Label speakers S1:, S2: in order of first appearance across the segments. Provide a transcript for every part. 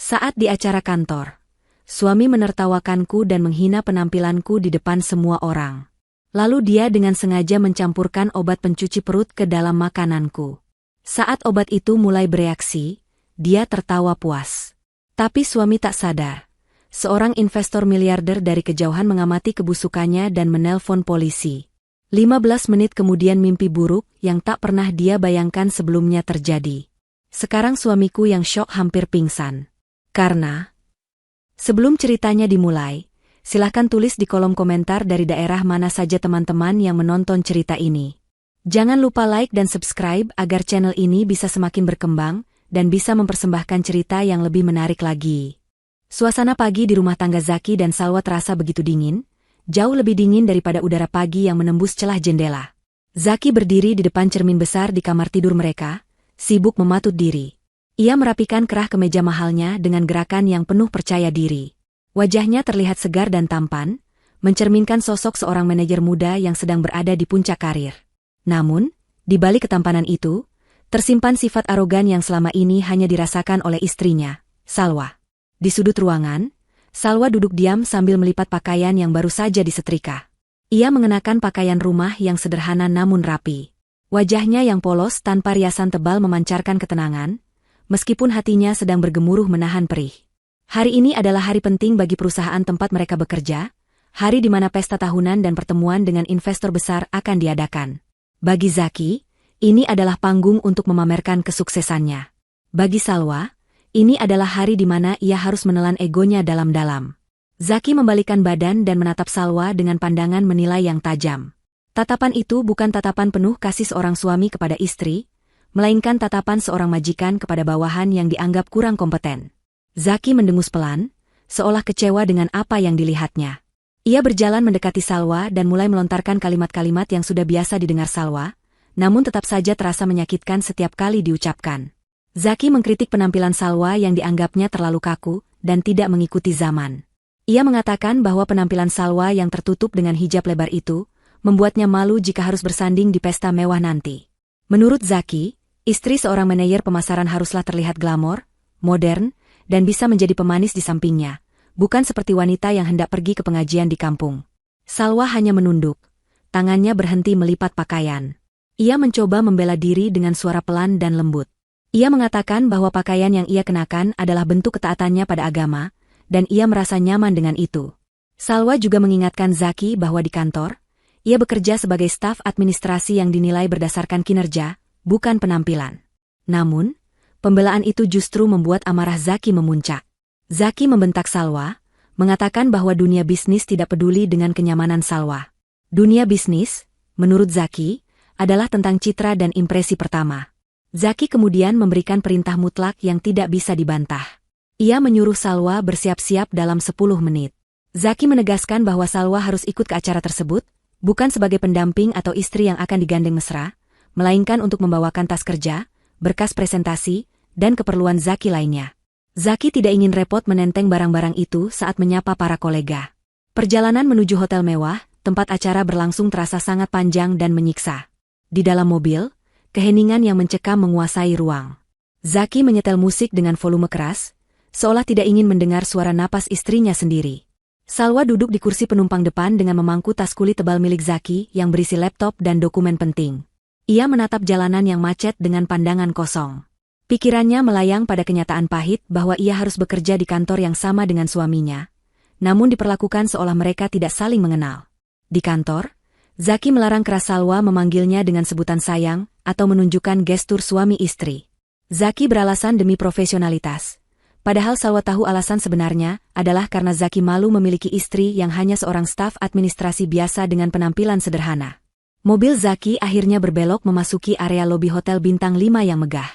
S1: Saat di acara kantor, suami menertawakanku dan menghina penampilanku di depan semua orang. Lalu dia dengan sengaja mencampurkan obat pencuci perut ke dalam makananku. Saat obat itu mulai bereaksi, dia tertawa puas. Tapi suami tak sadar. Seorang investor miliarder dari kejauhan mengamati kebusukannya dan menelpon polisi. 15 menit kemudian mimpi buruk yang tak pernah dia bayangkan sebelumnya terjadi. Sekarang suamiku yang syok hampir pingsan. Karena sebelum ceritanya dimulai, silahkan tulis di kolom komentar dari daerah mana saja teman-teman yang menonton cerita ini. Jangan lupa like dan subscribe agar channel ini bisa semakin berkembang dan bisa mempersembahkan cerita yang lebih menarik lagi. Suasana pagi di rumah tangga Zaki dan Salwa terasa begitu dingin, jauh lebih dingin daripada udara pagi yang menembus celah jendela. Zaki berdiri di depan cermin besar di kamar tidur mereka, sibuk mematut diri. Ia merapikan kerah kemeja mahalnya dengan gerakan yang penuh percaya diri. Wajahnya terlihat segar dan tampan, mencerminkan sosok seorang manajer muda yang sedang berada di puncak karir. Namun, di balik ketampanan itu, tersimpan sifat arogan yang selama ini hanya dirasakan oleh istrinya, Salwa. Di sudut ruangan, Salwa duduk diam sambil melipat pakaian yang baru saja disetrika. Ia mengenakan pakaian rumah yang sederhana namun rapi. Wajahnya yang polos tanpa riasan tebal memancarkan ketenangan, meskipun hatinya sedang bergemuruh menahan perih. Hari ini adalah hari penting bagi perusahaan tempat mereka bekerja, hari di mana pesta tahunan dan pertemuan dengan investor besar akan diadakan. Bagi Zaki, ini adalah panggung untuk memamerkan kesuksesannya. Bagi Salwa, ini adalah hari di mana ia harus menelan egonya dalam-dalam. Zaki membalikkan badan dan menatap Salwa dengan pandangan menilai yang tajam. Tatapan itu bukan tatapan penuh kasih seorang suami kepada istri, melainkan tatapan seorang majikan kepada bawahan yang dianggap kurang kompeten. Zaki mendengus pelan, seolah kecewa dengan apa yang dilihatnya. Ia berjalan mendekati Salwa dan mulai melontarkan kalimat-kalimat yang sudah biasa didengar Salwa, namun tetap saja terasa menyakitkan setiap kali diucapkan. Zaki mengkritik penampilan Salwa yang dianggapnya terlalu kaku dan tidak mengikuti zaman. Ia mengatakan bahwa penampilan Salwa yang tertutup dengan hijab lebar itu membuatnya malu jika harus bersanding di pesta mewah nanti. Menurut Zaki, istri seorang manajer pemasaran haruslah terlihat glamor, modern, dan bisa menjadi pemanis di sampingnya, bukan seperti wanita yang hendak pergi ke pengajian di kampung. Salwa hanya menunduk, tangannya berhenti melipat pakaian. Ia mencoba membela diri dengan suara pelan dan lembut. Ia mengatakan bahwa pakaian yang ia kenakan adalah bentuk ketaatannya pada agama, dan ia merasa nyaman dengan itu. Salwa juga mengingatkan Zaki bahwa di kantor, ia bekerja sebagai staf administrasi yang dinilai berdasarkan kinerja, bukan penampilan. Namun, pembelaan itu justru membuat amarah Zaki memuncak. Zaki membentak Salwa, mengatakan bahwa dunia bisnis tidak peduli dengan kenyamanan Salwa. Dunia bisnis, menurut Zaki, adalah tentang citra dan impresi pertama. Zaki kemudian memberikan perintah mutlak yang tidak bisa dibantah. Ia menyuruh Salwa bersiap-siap dalam 10 menit. Zaki menegaskan bahwa Salwa harus ikut ke acara tersebut, bukan sebagai pendamping atau istri yang akan digandeng mesra, melainkan untuk membawakan tas kerja, berkas presentasi, dan keperluan Zaki lainnya. Zaki tidak ingin repot menenteng barang-barang itu saat menyapa para kolega. Perjalanan menuju hotel mewah, tempat acara berlangsung terasa sangat panjang dan menyiksa. Di dalam mobil, keheningan yang mencekam menguasai ruang. Zaki menyetel musik dengan volume keras, seolah tidak ingin mendengar suara napas istrinya sendiri. Salwa duduk di kursi penumpang depan dengan memangku tas kulit tebal milik Zaki yang berisi laptop dan dokumen penting. Ia menatap jalanan yang macet dengan pandangan kosong. Pikirannya melayang pada kenyataan pahit bahwa ia harus bekerja di kantor yang sama dengan suaminya, namun diperlakukan seolah mereka tidak saling mengenal. Di kantor, Zaki melarang keras Salwa memanggilnya dengan sebutan sayang atau menunjukkan gestur suami istri. Zaki beralasan demi profesionalitas. Padahal Salwa tahu alasan sebenarnya adalah karena Zaki malu memiliki istri yang hanya seorang staf administrasi biasa dengan penampilan sederhana. Mobil Zaki akhirnya berbelok memasuki area lobi hotel bintang 5 yang megah.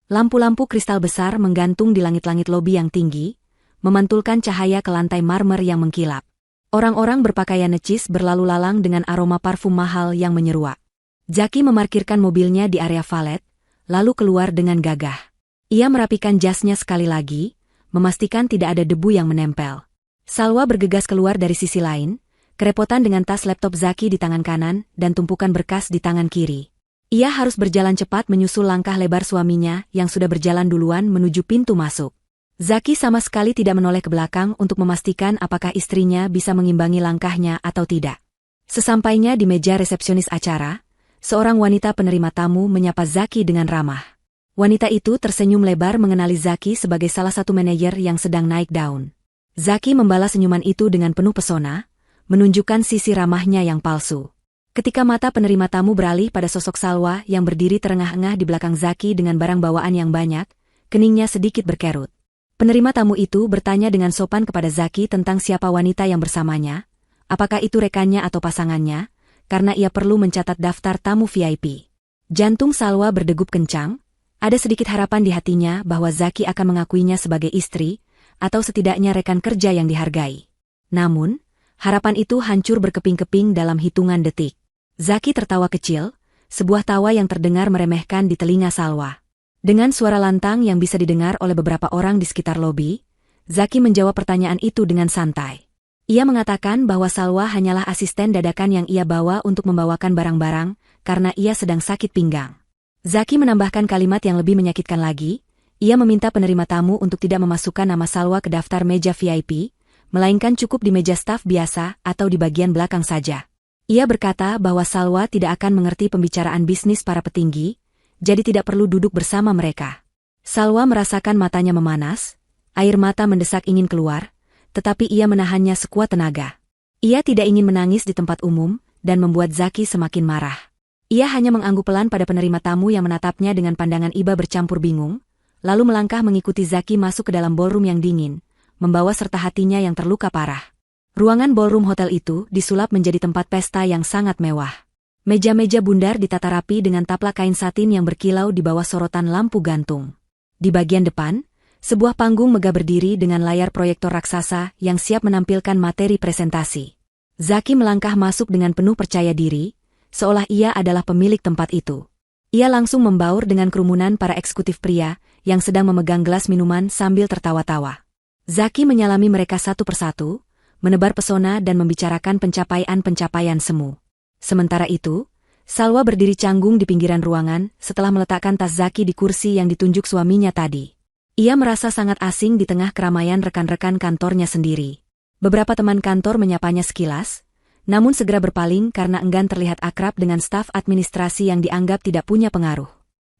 S1: Lampu-lampu kristal besar menggantung di langit-langit lobi yang tinggi, memantulkan cahaya ke lantai marmer yang mengkilap. Orang-orang berpakaian necis berlalu lalang dengan aroma parfum mahal yang menyeruak. Zaki memarkirkan mobilnya di area valet, lalu keluar dengan gagah. Ia merapikan jasnya sekali lagi, memastikan tidak ada debu yang menempel. Salwa bergegas keluar dari sisi lain, kerepotan dengan tas laptop Zaki di tangan kanan dan tumpukan berkas di tangan kiri. Ia harus berjalan cepat menyusul langkah lebar suaminya yang sudah berjalan duluan menuju pintu masuk. Zaki sama sekali tidak menoleh ke belakang untuk memastikan apakah istrinya bisa mengimbangi langkahnya atau tidak. Sesampainya di meja resepsionis acara, seorang wanita penerima tamu menyapa Zaki dengan ramah. Wanita itu tersenyum lebar mengenali Zaki sebagai salah satu manajer yang sedang naik daun. Zaki membalas senyuman itu dengan penuh pesona, menunjukkan sisi ramahnya yang palsu. Ketika mata penerima tamu beralih pada sosok Salwa yang berdiri terengah-engah di belakang Zaki dengan barang bawaan yang banyak, keningnya sedikit berkerut. Penerima tamu itu bertanya dengan sopan kepada Zaki tentang siapa wanita yang bersamanya, apakah itu rekannya atau pasangannya, karena ia perlu mencatat daftar tamu VIP. Jantung Salwa berdegup kencang, ada sedikit harapan di hatinya bahwa Zaki akan mengakuinya sebagai istri, atau setidaknya rekan kerja yang dihargai. Namun, harapan itu hancur berkeping-keping dalam hitungan detik. Zaki tertawa kecil, sebuah tawa yang terdengar meremehkan di telinga Salwa. Dengan suara lantang yang bisa didengar oleh beberapa orang di sekitar lobi, Zaki menjawab pertanyaan itu dengan santai. Ia mengatakan bahwa Salwa hanyalah asisten dadakan yang ia bawa untuk membawakan barang-barang, karena ia sedang sakit pinggang. Zaki menambahkan kalimat yang lebih menyakitkan lagi, ia meminta penerima tamu untuk tidak memasukkan nama Salwa ke daftar meja VIP, melainkan cukup di meja staf biasa atau di bagian belakang saja. Ia berkata bahwa Salwa tidak akan mengerti pembicaraan bisnis para petinggi, jadi tidak perlu duduk bersama mereka. Salwa merasakan matanya memanas, air mata mendesak ingin keluar, tetapi ia menahannya sekuat tenaga. Ia tidak ingin menangis di tempat umum, dan membuat Zaki semakin marah. Ia hanya mengangguk pelan pada penerima tamu yang menatapnya dengan pandangan iba bercampur bingung, lalu melangkah mengikuti Zaki masuk ke dalam ballroom yang dingin, membawa serta hatinya yang terluka parah. Ruangan ballroom hotel itu disulap menjadi tempat pesta yang sangat mewah. Meja-meja bundar ditata rapi dengan taplak kain satin yang berkilau di bawah sorotan lampu gantung. Di bagian depan, sebuah panggung megah berdiri dengan layar proyektor raksasa yang siap menampilkan materi presentasi. Zaki melangkah masuk dengan penuh percaya diri, seolah ia adalah pemilik tempat itu. Ia langsung membaur dengan kerumunan para eksekutif pria yang sedang memegang gelas minuman sambil tertawa-tawa. Zaki menyalami mereka satu persatu, menebar pesona dan membicarakan pencapaian-pencapaian semu. Sementara itu, Salwa berdiri canggung di pinggiran ruangan setelah meletakkan tas Zaki di kursi yang ditunjuk suaminya tadi. Ia merasa sangat asing di tengah keramaian rekan-rekan kantornya sendiri. Beberapa teman kantor menyapanya sekilas, namun segera berpaling karena enggan terlihat akrab dengan staf administrasi yang dianggap tidak punya pengaruh.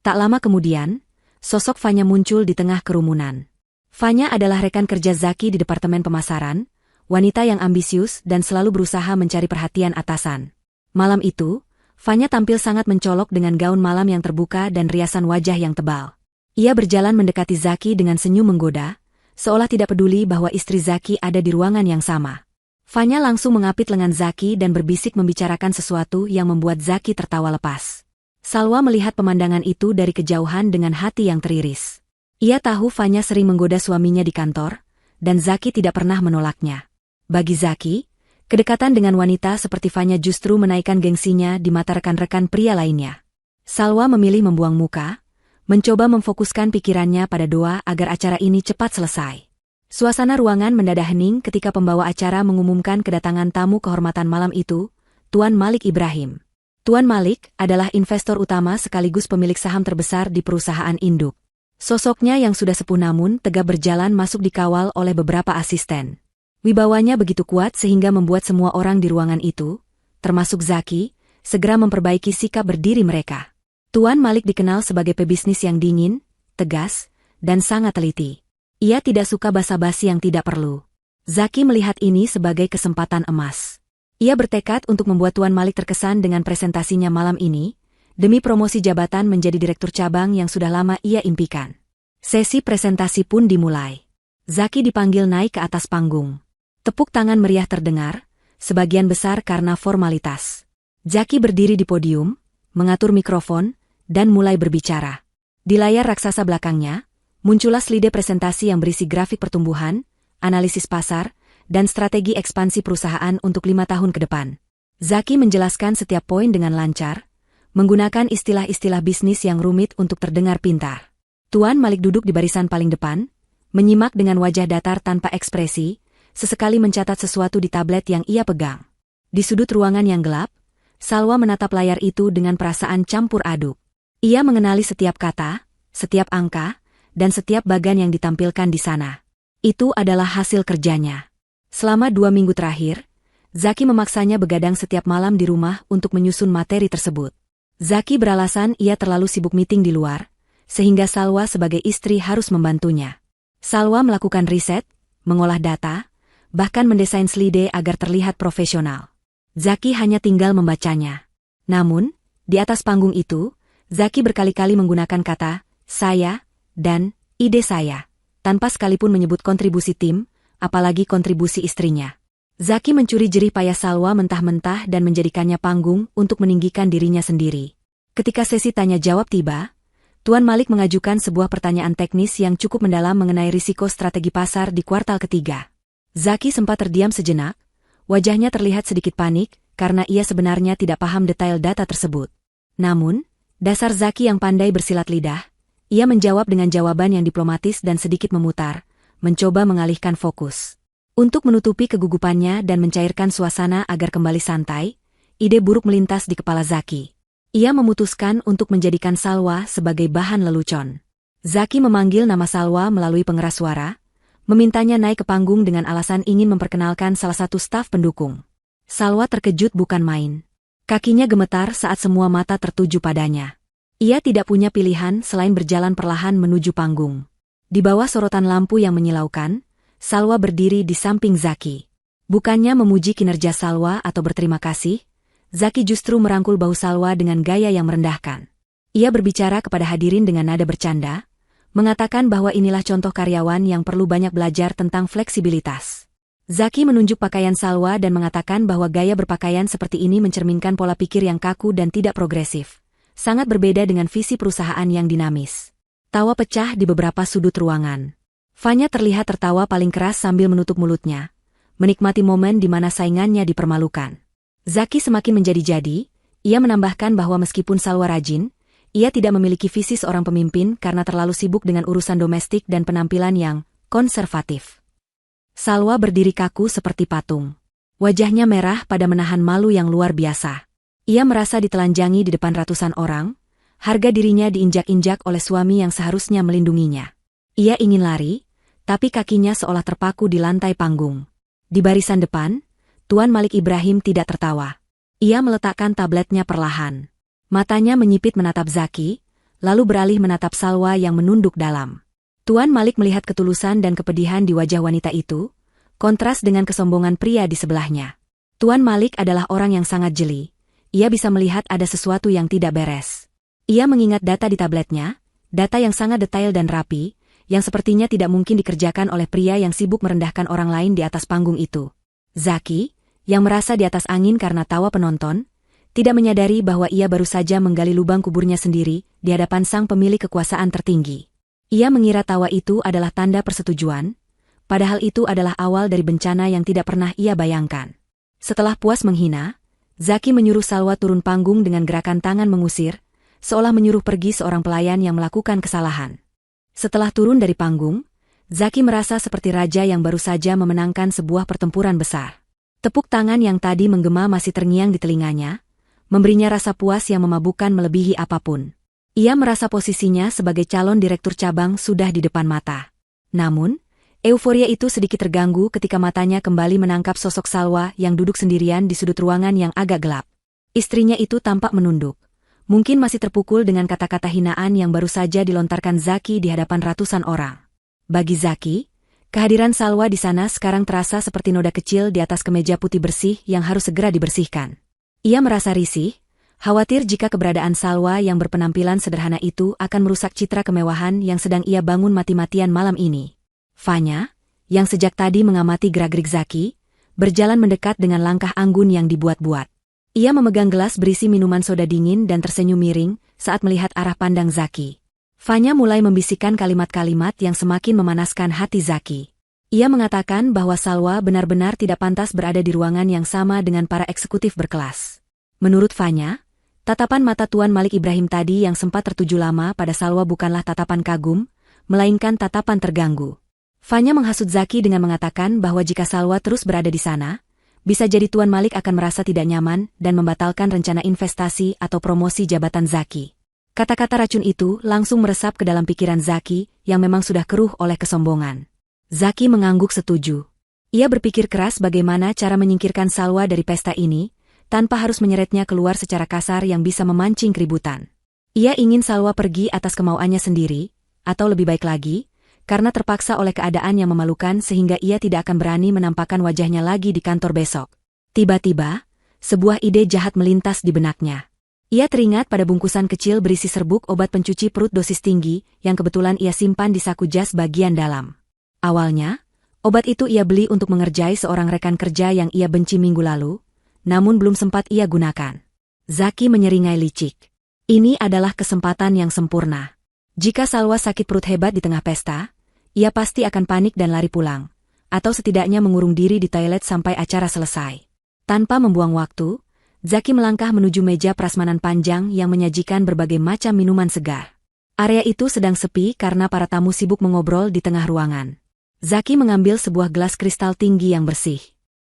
S1: Tak lama kemudian, sosok Fanya muncul di tengah kerumunan. Fanya adalah rekan kerja Zaki di Departemen Pemasaran, wanita yang ambisius dan selalu berusaha mencari perhatian atasan. Malam itu, Fanya tampil sangat mencolok dengan gaun malam yang terbuka dan riasan wajah yang tebal. Ia berjalan mendekati Zaki dengan senyum menggoda, seolah tidak peduli bahwa istri Zaki ada di ruangan yang sama. Fanya langsung mengapit lengan Zaki dan berbisik membicarakan sesuatu yang membuat Zaki tertawa lepas. Salwa melihat pemandangan itu dari kejauhan dengan hati yang teriris. Ia tahu Fanya sering menggoda suaminya di kantor, dan Zaki tidak pernah menolaknya. Bagi Zaki, kedekatan dengan wanita seperti Fanya justru menaikkan gengsinya di mata rekan-rekan pria lainnya. Salwa memilih membuang muka, mencoba memfokuskan pikirannya pada doa agar acara ini cepat selesai. Suasana ruangan mendadak hening ketika pembawa acara mengumumkan kedatangan tamu kehormatan malam itu, Tuan Malik Ibrahim. Tuan Malik adalah investor utama sekaligus pemilik saham terbesar di perusahaan induk. Sosoknya yang sudah sepuh namun tegap berjalan masuk dikawal oleh beberapa asisten. Wibawanya begitu kuat sehingga membuat semua orang di ruangan itu, termasuk Zaki, segera memperbaiki sikap berdiri mereka. Tuan Malik dikenal sebagai pebisnis yang dingin, tegas, dan sangat teliti. Ia tidak suka basa-basi yang tidak perlu. Zaki melihat ini sebagai kesempatan emas. Ia bertekad untuk membuat Tuan Malik terkesan dengan presentasinya malam ini, demi promosi jabatan menjadi direktur cabang yang sudah lama ia impikan. Sesi presentasi pun dimulai. Zaki dipanggil naik ke atas panggung. Tepuk tangan meriah terdengar, sebagian besar karena formalitas. Zaki berdiri di podium, mengatur mikrofon, dan mulai berbicara. Di layar raksasa belakangnya, muncullah slide presentasi yang berisi grafik pertumbuhan, analisis pasar, dan strategi ekspansi perusahaan untuk 5 tahun ke depan. Zaki menjelaskan setiap poin dengan lancar, menggunakan istilah-istilah bisnis yang rumit untuk terdengar pintar. Tuan Malik duduk di barisan paling depan, menyimak dengan wajah datar tanpa ekspresi, sesekali mencatat sesuatu di tablet yang ia pegang. Di sudut ruangan yang gelap, Salwa menatap layar itu dengan perasaan campur aduk. Ia mengenali setiap kata, setiap angka, dan setiap bagan yang ditampilkan di sana. Itu adalah hasil kerjanya. Selama 2 minggu terakhir, Zaki memaksanya begadang setiap malam di rumah untuk menyusun materi tersebut. Zaki beralasan ia terlalu sibuk meeting di luar, sehingga Salwa sebagai istri harus membantunya. Salwa melakukan riset, mengolah data, bahkan mendesain slide agar terlihat profesional. Zaki hanya tinggal membacanya. Namun, di atas panggung itu, Zaki berkali-kali menggunakan kata "saya" dan "ide saya", tanpa sekalipun menyebut kontribusi tim, apalagi kontribusi istrinya. Zaki mencuri jerih payah Salwa mentah-mentah dan menjadikannya panggung untuk meninggikan dirinya sendiri. Ketika sesi tanya-jawab tiba, Tuan Malik mengajukan sebuah pertanyaan teknis yang cukup mendalam mengenai risiko strategi pasar di kuartal ketiga. Zaki sempat terdiam sejenak, wajahnya terlihat sedikit panik karena ia sebenarnya tidak paham detail data tersebut. Namun, dasar Zaki yang pandai bersilat lidah, ia menjawab dengan jawaban yang diplomatis dan sedikit memutar, mencoba mengalihkan fokus. Untuk menutupi kegugupannya dan mencairkan suasana agar kembali santai, ide buruk melintas di kepala Zaki. Ia memutuskan untuk menjadikan Salwa sebagai bahan lelucon. Zaki memanggil nama Salwa melalui pengeras suara, memintanya naik ke panggung dengan alasan ingin memperkenalkan salah satu staf pendukung. Salwa terkejut bukan main. Kakinya gemetar saat semua mata tertuju padanya. Ia tidak punya pilihan selain berjalan perlahan menuju panggung. Di bawah sorotan lampu yang menyilaukan, Salwa berdiri di samping Zaki. Bukannya memuji kinerja Salwa atau berterima kasih, Zaki justru merangkul bahu Salwa dengan gaya yang merendahkan. Ia berbicara kepada hadirin dengan nada bercanda, mengatakan bahwa inilah contoh karyawan yang perlu banyak belajar tentang fleksibilitas. Zaki menunjuk pakaian Salwa dan mengatakan bahwa gaya berpakaian seperti ini mencerminkan pola pikir yang kaku dan tidak progresif. Sangat berbeda dengan visi perusahaan yang dinamis. Tawa pecah di beberapa sudut ruangan. Fanya terlihat tertawa paling keras sambil menutup mulutnya, menikmati momen di mana saingannya dipermalukan. Zaki semakin menjadi-jadi, ia menambahkan bahwa meskipun Salwa rajin, ia tidak memiliki visi seorang pemimpin karena terlalu sibuk dengan urusan domestik dan penampilan yang konservatif. Salwa berdiri kaku seperti patung. Wajahnya merah pada menahan malu yang luar biasa. Ia merasa ditelanjangi di depan ratusan orang, harga dirinya diinjak-injak oleh suami yang seharusnya melindunginya. Ia ingin lari, tapi kakinya seolah terpaku di lantai panggung. Di barisan depan, Tuan Malik Ibrahim tidak tertawa. Ia meletakkan tabletnya perlahan. Matanya menyipit menatap Zaki, lalu beralih menatap Salwa yang menunduk dalam. Tuan Malik melihat ketulusan dan kepedihan di wajah wanita itu, kontras dengan kesombongan pria di sebelahnya. Tuan Malik adalah orang yang sangat jeli. Ia bisa melihat ada sesuatu yang tidak beres. Ia mengingat data di tabletnya, data yang sangat detail dan rapi, yang sepertinya tidak mungkin dikerjakan oleh pria yang sibuk merendahkan orang lain di atas panggung itu. Zaki, yang merasa di atas angin karena tawa penonton, tidak menyadari bahwa ia baru saja menggali lubang kuburnya sendiri di hadapan sang pemilik kekuasaan tertinggi. Ia mengira tawa itu adalah tanda persetujuan, padahal itu adalah awal dari bencana yang tidak pernah ia bayangkan. Setelah puas menghina, Zaki menyuruh Salwa turun panggung dengan gerakan tangan mengusir, seolah menyuruh pergi seorang pelayan yang melakukan kesalahan. Setelah turun dari panggung, Zaki merasa seperti raja yang baru saja memenangkan sebuah pertempuran besar. Tepuk tangan yang tadi menggema masih terngiang di telinganya, memberinya rasa puas yang memabukkan melebihi apapun. Ia merasa posisinya sebagai calon direktur cabang sudah di depan mata. Namun, euforia itu sedikit terganggu ketika matanya kembali menangkap sosok Salwa yang duduk sendirian di sudut ruangan yang agak gelap. Istrinya itu tampak menunduk. Mungkin masih terpukul dengan kata-kata hinaan yang baru saja dilontarkan Zaki di hadapan ratusan orang. Bagi Zaki, kehadiran Salwa di sana sekarang terasa seperti noda kecil di atas kemeja putih bersih yang harus segera dibersihkan. Ia merasa risih, khawatir jika keberadaan Salwa yang berpenampilan sederhana itu akan merusak citra kemewahan yang sedang ia bangun mati-matian malam ini. Fanya, yang sejak tadi mengamati gerak-gerik Zaki, berjalan mendekat dengan langkah anggun yang dibuat-buat. Ia memegang gelas berisi minuman soda dingin dan tersenyum miring saat melihat arah pandang Zaki. Fanya mulai membisikkan kalimat-kalimat yang semakin memanaskan hati Zaki. Ia mengatakan bahwa Salwa benar-benar tidak pantas berada di ruangan yang sama dengan para eksekutif berkelas. Menurut Fanya, tatapan mata Tuan Malik Ibrahim tadi yang sempat tertuju lama pada Salwa bukanlah tatapan kagum, melainkan tatapan terganggu. Fanya menghasut Zaki dengan mengatakan bahwa jika Salwa terus berada di sana, bisa jadi Tuan Malik akan merasa tidak nyaman dan membatalkan rencana investasi atau promosi jabatan Zaki. Kata-kata racun itu langsung meresap ke dalam pikiran Zaki yang memang sudah keruh oleh kesombongan. Zaki mengangguk setuju. Ia berpikir keras bagaimana cara menyingkirkan Salwa dari pesta ini, tanpa harus menyeretnya keluar secara kasar yang bisa memancing keributan. Ia ingin Salwa pergi atas kemauannya sendiri, atau lebih baik lagi, karena terpaksa oleh keadaan yang memalukan sehingga ia tidak akan berani menampakkan wajahnya lagi di kantor besok. Tiba-tiba, sebuah ide jahat melintas di benaknya. Ia teringat pada bungkusan kecil berisi serbuk obat pencuci perut dosis tinggi yang kebetulan ia simpan di saku jas bagian dalam. Awalnya, obat itu ia beli untuk mengerjai seorang rekan kerja yang ia benci minggu lalu, namun belum sempat ia gunakan. Zaki menyeringai licik. Ini adalah kesempatan yang sempurna. Jika Salwa sakit perut hebat di tengah pesta, ia pasti akan panik dan lari pulang, atau setidaknya mengurung diri di toilet sampai acara selesai. Tanpa membuang waktu, Zaki melangkah menuju meja prasmanan panjang yang menyajikan berbagai macam minuman segar. Area itu sedang sepi karena para tamu sibuk mengobrol di tengah ruangan. Zaki mengambil sebuah gelas kristal tinggi yang bersih.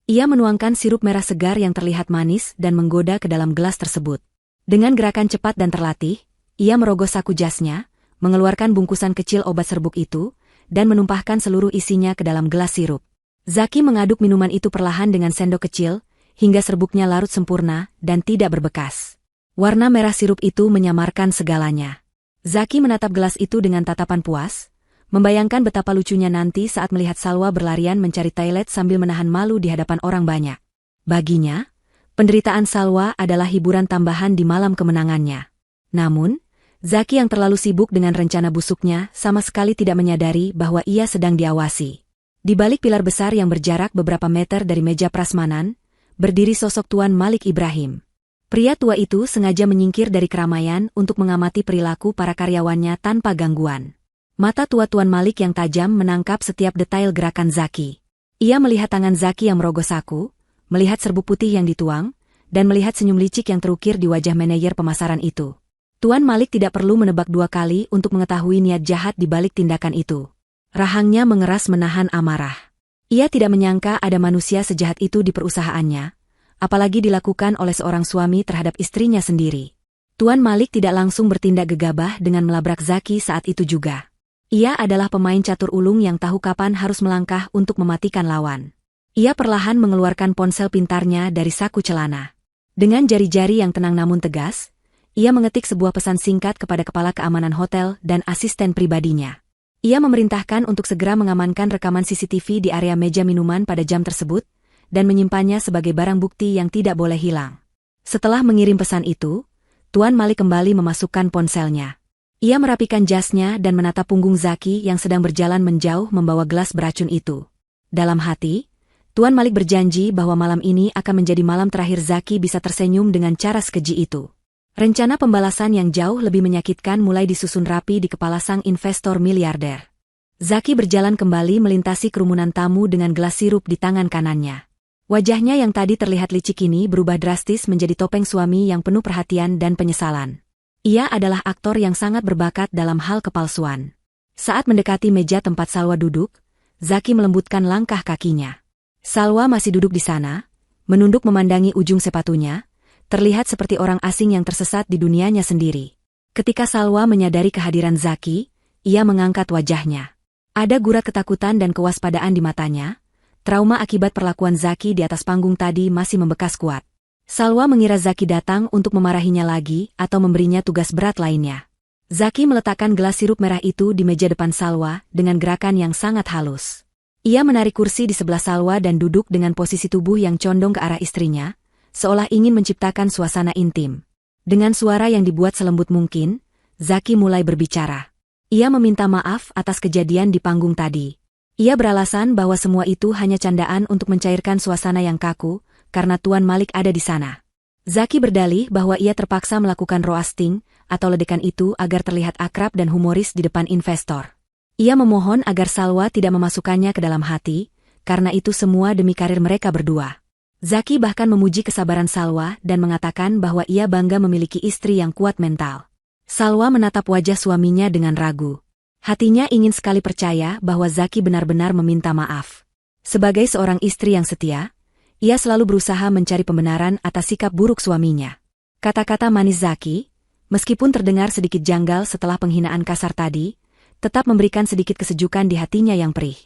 S1: Ia menuangkan sirup merah segar yang terlihat manis dan menggoda ke dalam gelas tersebut. Dengan gerakan cepat dan terlatih, ia merogoh saku jasnya, mengeluarkan bungkusan kecil obat serbuk itu, dan menumpahkan seluruh isinya ke dalam gelas sirup. Zaki mengaduk minuman itu perlahan dengan sendok kecil, hingga serbuknya larut sempurna dan tidak berbekas. Warna merah sirup itu menyamarkan segalanya. Zaki menatap gelas itu dengan tatapan puas, membayangkan betapa lucunya nanti saat melihat Salwa berlarian mencari toilet sambil menahan malu di hadapan orang banyak. Baginya, penderitaan Salwa adalah hiburan tambahan di malam kemenangannya. Namun, Zaki yang terlalu sibuk dengan rencana busuknya sama sekali tidak menyadari bahwa ia sedang diawasi. Di balik pilar besar yang berjarak beberapa meter dari meja prasmanan, berdiri sosok Tuan Malik Ibrahim. Pria tua itu sengaja menyingkir dari keramaian untuk mengamati perilaku para karyawannya tanpa gangguan. Mata tua Tuan Malik yang tajam menangkap setiap detail gerakan Zaki. Ia melihat tangan Zaki yang merogoh saku, melihat serbuk putih yang dituang, dan melihat senyum licik yang terukir di wajah manajer pemasaran itu. Tuan Malik tidak perlu menebak dua kali untuk mengetahui niat jahat di balik tindakan itu. Rahangnya mengeras menahan amarah. Ia tidak menyangka ada manusia sejahat itu di perusahaannya, apalagi dilakukan oleh seorang suami terhadap istrinya sendiri. Tuan Malik tidak langsung bertindak gegabah dengan melabrak Zaki saat itu juga. Ia adalah pemain catur ulung yang tahu kapan harus melangkah untuk mematikan lawan. Ia perlahan mengeluarkan ponsel pintarnya dari saku celana. Dengan jari-jari yang tenang namun tegas, ia mengetik sebuah pesan singkat kepada kepala keamanan hotel dan asisten pribadinya. Ia memerintahkan untuk segera mengamankan rekaman CCTV di area meja minuman pada jam tersebut, dan menyimpannya sebagai barang bukti yang tidak boleh hilang. Setelah mengirim pesan itu, Tuan Malik kembali memasukkan ponselnya. Ia merapikan jasnya dan menatap punggung Zaki yang sedang berjalan menjauh membawa gelas beracun itu. Dalam hati, Tuan Malik berjanji bahwa malam ini akan menjadi malam terakhir Zaki bisa tersenyum dengan cara sekeji itu. Rencana pembalasan yang jauh lebih menyakitkan mulai disusun rapi di kepala sang investor miliarder. Zaki berjalan kembali melintasi kerumunan tamu dengan gelas sirup di tangan kanannya. Wajahnya yang tadi terlihat licik ini berubah drastis menjadi topeng suami yang penuh perhatian dan penyesalan. Ia adalah aktor yang sangat berbakat dalam hal kepalsuan. Saat mendekati meja tempat Salwa duduk, Zaki melembutkan langkah kakinya. Salwa masih duduk di sana, menunduk memandangi ujung sepatunya, terlihat seperti orang asing yang tersesat di dunianya sendiri. Ketika Salwa menyadari kehadiran Zaki, ia mengangkat wajahnya. Ada gurat ketakutan dan kewaspadaan di matanya. Trauma akibat perlakuan Zaki di atas panggung tadi masih membekas kuat. Salwa mengira Zaki datang untuk memarahinya lagi atau memberinya tugas berat lainnya. Zaki meletakkan gelas sirup merah itu di meja depan Salwa dengan gerakan yang sangat halus. Ia menarik kursi di sebelah Salwa dan duduk dengan posisi tubuh yang condong ke arah istrinya, seolah ingin menciptakan suasana intim. Dengan suara yang dibuat selembut mungkin, Zaki mulai berbicara. Ia meminta maaf atas kejadian di panggung tadi. Ia beralasan bahwa semua itu hanya candaan untuk mencairkan suasana yang kaku, karena Tuan Malik ada di sana. Zaki berdalih bahwa ia terpaksa melakukan roasting, atau ledekan itu agar terlihat akrab dan humoris di depan investor. Ia memohon agar Salwa tidak memasukkannya ke dalam hati, karena itu semua demi karir mereka berdua. Zaki bahkan memuji kesabaran Salwa dan mengatakan bahwa ia bangga memiliki istri yang kuat mental. Salwa menatap wajah suaminya dengan ragu. Hatinya ingin sekali percaya bahwa Zaki benar-benar meminta maaf. Sebagai seorang istri yang setia, ia selalu berusaha mencari pembenaran atas sikap buruk suaminya. Kata-kata manis Zaki Meskipun terdengar sedikit janggal setelah penghinaan kasar tadi, tetap memberikan sedikit kesejukan di hatinya yang perih.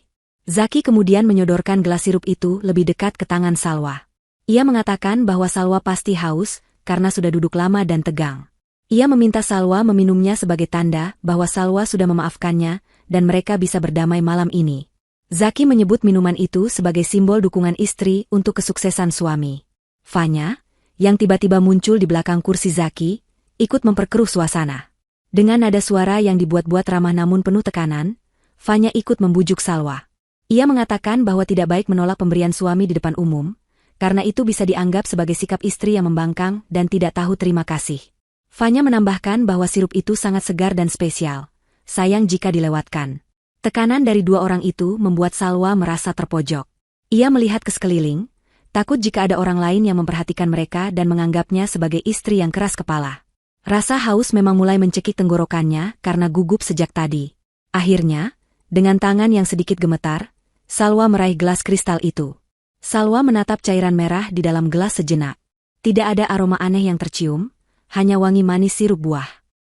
S1: Zaki kemudian menyodorkan gelas sirup itu lebih dekat ke tangan Salwa. Ia mengatakan bahwa Salwa pasti haus, karena sudah duduk lama dan tegang. Ia meminta Salwa meminumnya sebagai tanda bahwa Salwa sudah memaafkannya, dan mereka bisa berdamai malam ini. Zaki menyebut minuman itu sebagai simbol dukungan istri untuk kesuksesan suami. Fanya, yang tiba-tiba muncul di belakang kursi Zaki, ikut memperkeruh suasana. Dengan nada suara yang dibuat-buat ramah namun penuh tekanan, Fanya ikut membujuk Salwa. Ia mengatakan bahwa tidak baik menolak pemberian suami di depan umum, karena itu bisa dianggap sebagai sikap istri yang membangkang dan tidak tahu terima kasih. Fanya menambahkan bahwa sirup itu sangat segar dan spesial, sayang jika dilewatkan. Tekanan dari dua orang itu membuat Salwa merasa terpojok. Ia melihat ke sekeliling, takut jika ada orang lain yang memperhatikan mereka dan menganggapnya sebagai istri yang keras kepala. Rasa haus memang mulai mencekik tenggorokannya karena gugup sejak tadi. Akhirnya, dengan tangan yang sedikit gemetar, Salwa meraih gelas kristal itu. Salwa menatap cairan merah di dalam gelas sejenak. Tidak ada aroma aneh yang tercium, hanya wangi manis sirup buah.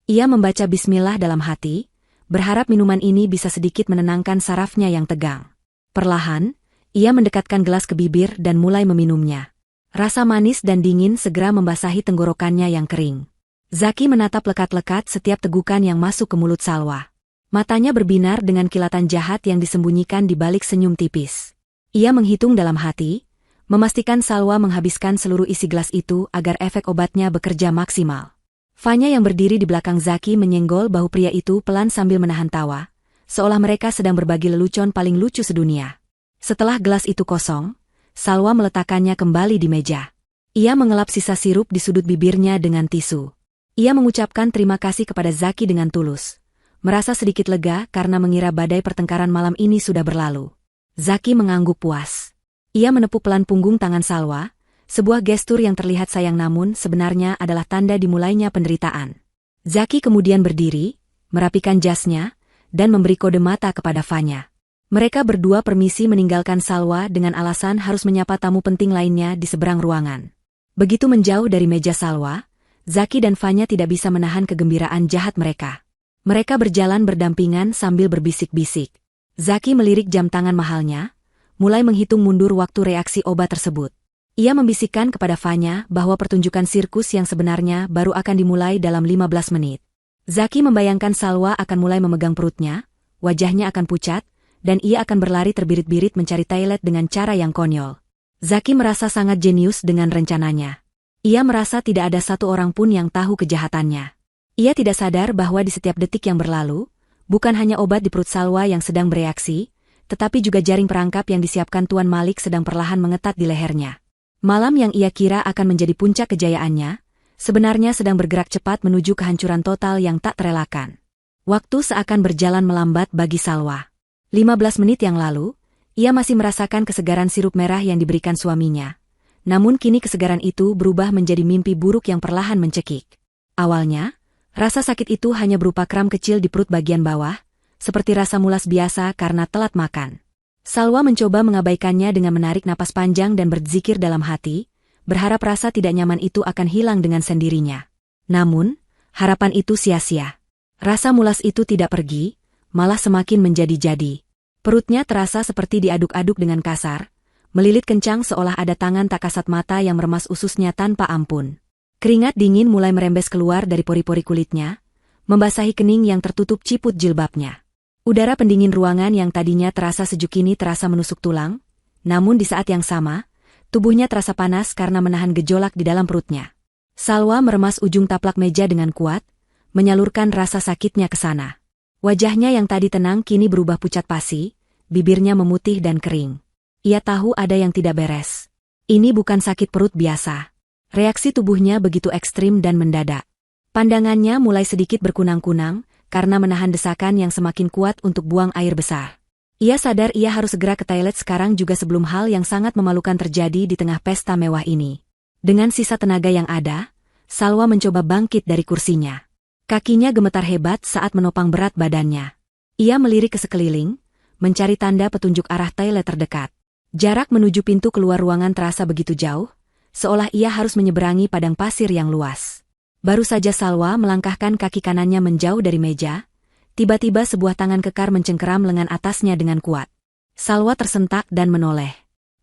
S1: Ia membaca bismillah dalam hati, berharap minuman ini bisa sedikit menenangkan sarafnya yang tegang. Perlahan, ia mendekatkan gelas ke bibir dan mulai meminumnya. Rasa manis dan dingin segera membasahi tenggorokannya yang kering. Zaki menatap lekat-lekat setiap tegukan yang masuk ke mulut Salwa. Matanya berbinar dengan kilatan jahat yang disembunyikan di balik senyum tipis. Ia menghitung dalam hati, memastikan Salwa menghabiskan seluruh isi gelas itu agar efek obatnya bekerja maksimal. Fanya yang berdiri di belakang Zaki menyenggol bahu pria itu pelan sambil menahan tawa, seolah mereka sedang berbagi lelucon paling lucu sedunia. Setelah gelas itu kosong, Salwa meletakkannya kembali di meja. Ia mengelap sisa sirup di sudut bibirnya dengan tisu. Ia mengucapkan terima kasih kepada Zaki dengan tulus. Merasa sedikit lega karena mengira badai pertengkaran malam ini sudah berlalu. Zaki mengangguk puas. Ia menepuk pelan punggung tangan Salwa, sebuah gestur yang terlihat sayang namun sebenarnya adalah tanda dimulainya penderitaan. Zaki kemudian berdiri, merapikan jasnya, dan memberi kode mata kepada Fanya. Mereka berdua permisi meninggalkan Salwa dengan alasan harus menyapa tamu penting lainnya di seberang ruangan. Begitu menjauh dari meja Salwa, Zaki dan Fanya tidak bisa menahan kegembiraan jahat mereka. Mereka berjalan berdampingan sambil berbisik-bisik. Zaki melirik jam tangan mahalnya, mulai menghitung mundur waktu reaksi obat tersebut. Ia membisikkan kepada Fanya bahwa pertunjukan sirkus yang sebenarnya baru akan dimulai dalam 15 menit. Zaki membayangkan Salwa akan mulai memegang perutnya, wajahnya akan pucat, dan ia akan berlari terbirit-birit mencari toilet dengan cara yang konyol. Zaki merasa sangat jenius dengan rencananya. Ia merasa tidak ada satu orang pun yang tahu kejahatannya. Ia tidak sadar bahwa di setiap detik yang berlalu, bukan hanya obat di perut Salwa yang sedang bereaksi, tetapi juga jaring perangkap yang disiapkan Tuan Malik sedang perlahan mengetat di lehernya. Malam yang ia kira akan menjadi puncak kejayaannya, sebenarnya sedang bergerak cepat menuju kehancuran total yang tak terelakkan. Waktu seakan berjalan melambat bagi Salwa. 15 menit yang lalu, ia masih merasakan kesegaran sirup merah yang diberikan suaminya. Namun kini kesegaran itu berubah menjadi mimpi buruk yang perlahan mencekik. Awalnya, rasa sakit itu hanya berupa kram kecil di perut bagian bawah, seperti rasa mulas biasa karena telat makan. Salwa mencoba mengabaikannya dengan menarik napas panjang dan berzikir dalam hati, berharap rasa tidak nyaman itu akan hilang dengan sendirinya. Namun, harapan itu sia-sia. Rasa mulas itu tidak pergi, malah semakin menjadi-jadi. Perutnya terasa seperti diaduk-aduk dengan kasar, melilit kencang seolah ada tangan tak kasat mata yang meremas ususnya tanpa ampun. Keringat dingin mulai merembes keluar dari pori-pori kulitnya, membasahi kening yang tertutup ciput jilbabnya. Udara pendingin ruangan yang tadinya terasa sejuk kini terasa menusuk tulang, namun di saat yang sama, tubuhnya terasa panas karena menahan gejolak di dalam perutnya. Salwa meremas ujung taplak meja dengan kuat, menyalurkan rasa sakitnya ke sana. Wajahnya yang tadi tenang kini berubah pucat pasi, bibirnya memutih dan kering. Ia tahu ada yang tidak beres. Ini bukan sakit perut biasa. Reaksi tubuhnya begitu ekstrim dan mendadak. Pandangannya mulai sedikit berkunang-kunang, karena menahan desakan yang semakin kuat untuk buang air besar. Ia sadar ia harus segera ke toilet sekarang juga sebelum hal yang sangat memalukan terjadi di tengah pesta mewah ini. Dengan sisa tenaga yang ada, Salwa mencoba bangkit dari kursinya. Kakinya gemetar hebat saat menopang berat badannya. Ia melirik ke sekeliling, mencari tanda petunjuk arah toilet terdekat. Jarak menuju pintu keluar ruangan terasa begitu jauh, seolah ia harus menyeberangi padang pasir yang luas. Baru saja Salwa melangkahkan kaki kanannya menjauh dari meja, tiba-tiba sebuah tangan kekar mencengkeram lengan atasnya dengan kuat. Salwa tersentak dan menoleh.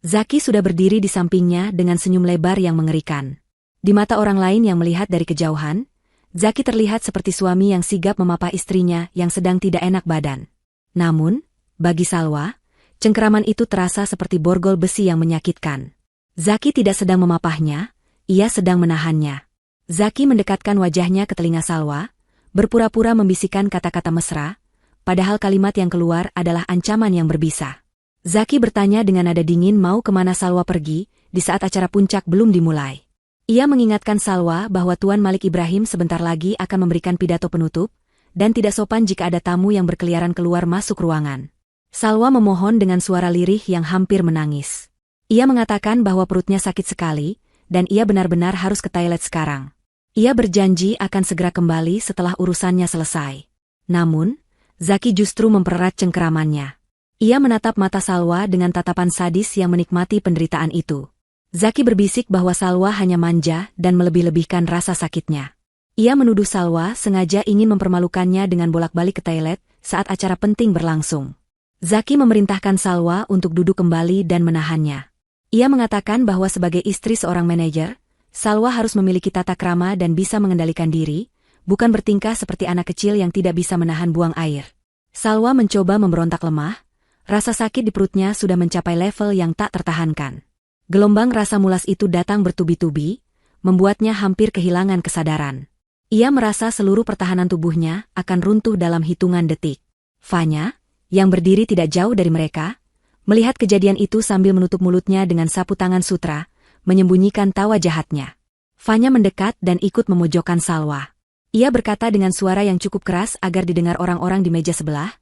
S1: Zaki sudah berdiri di sampingnya dengan senyum lebar yang mengerikan. Di mata orang lain yang melihat dari kejauhan, Zaki terlihat seperti suami yang sigap memapah istrinya yang sedang tidak enak badan. Namun, bagi Salwa, cengkeraman itu terasa seperti borgol besi yang menyakitkan. Zaki tidak sedang memapahnya, ia sedang menahannya. Zaki mendekatkan wajahnya ke telinga Salwa, berpura-pura membisikkan kata-kata mesra, padahal kalimat yang keluar adalah ancaman yang berbisa. Zaki bertanya dengan nada dingin mau kemana Salwa pergi, di saat acara puncak belum dimulai. Ia mengingatkan Salwa bahwa Tuan Malik Ibrahim sebentar lagi akan memberikan pidato penutup, dan tidak sopan jika ada tamu yang berkeliaran keluar masuk ruangan. Salwa memohon dengan suara lirih yang hampir menangis. Ia mengatakan bahwa perutnya sakit sekali, dan ia benar-benar harus ke toilet sekarang. Ia berjanji akan segera kembali setelah urusannya selesai. Namun, Zaki justru mempererat cengkeramannya. Ia menatap mata Salwa dengan tatapan sadis yang menikmati penderitaan itu. Zaki berbisik bahwa Salwa hanya manja dan melebih-lebihkan rasa sakitnya. Ia menuduh Salwa sengaja ingin mempermalukannya dengan bolak-balik ke toilet saat acara penting berlangsung. Zaki memerintahkan Salwa untuk duduk kembali dan menahannya. Ia mengatakan bahwa sebagai istri seorang manajer, Salwa harus memiliki tata krama dan bisa mengendalikan diri, bukan bertingkah seperti anak kecil yang tidak bisa menahan buang air. Salwa mencoba memberontak lemah, rasa sakit di perutnya sudah mencapai level yang tak tertahankan. Gelombang rasa mulas itu datang bertubi-tubi, membuatnya hampir kehilangan kesadaran. Ia merasa seluruh pertahanan tubuhnya akan runtuh dalam hitungan detik. Fanya, yang berdiri tidak jauh dari mereka, melihat kejadian itu sambil menutup mulutnya dengan sapu tangan sutra, menyembunyikan tawa jahatnya. Fanya mendekat dan ikut memojokkan Salwa. Ia berkata dengan suara yang cukup keras agar didengar orang-orang di meja sebelah,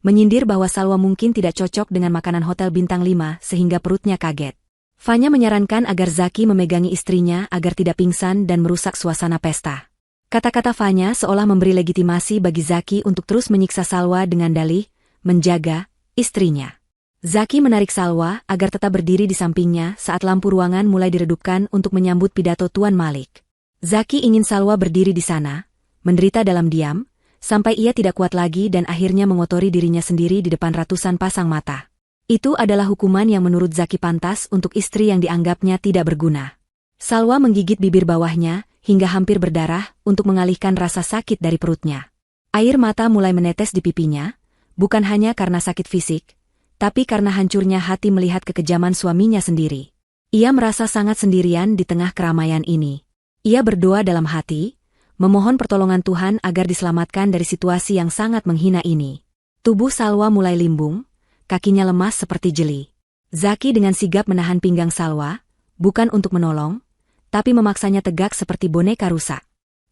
S1: menyindir bahwa Salwa mungkin tidak cocok dengan makanan hotel bintang 5 sehingga perutnya kaget. Fanya menyarankan agar Zaki memegangi istrinya agar tidak pingsan dan merusak suasana pesta. Kata-kata Fanya seolah memberi legitimasi bagi Zaki untuk terus menyiksa Salwa dengan dalih, menjaga istrinya. Zaki menarik Salwa agar tetap berdiri di sampingnya saat lampu ruangan mulai diredupkan untuk menyambut pidato Tuan Malik. Zaki ingin Salwa berdiri di sana, menderita dalam diam, sampai ia tidak kuat lagi dan akhirnya mengotori dirinya sendiri di depan ratusan pasang mata. Itu adalah hukuman yang menurut Zaki pantas untuk istri yang dianggapnya tidak berguna. Salwa menggigit bibir bawahnya hingga hampir berdarah untuk mengalihkan rasa sakit dari perutnya. Air mata mulai menetes di pipinya, bukan hanya karena sakit fisik, tapi karena hancurnya hati melihat kekejaman suaminya sendiri. Ia merasa sangat sendirian di tengah keramaian ini. Ia berdoa dalam hati, memohon pertolongan Tuhan agar diselamatkan dari situasi yang sangat menghina ini. Tubuh Salwa mulai limbung, kakinya lemas seperti jeli. Zaki dengan sigap menahan pinggang Salwa, bukan untuk menolong, tapi memaksanya tegak seperti boneka rusak.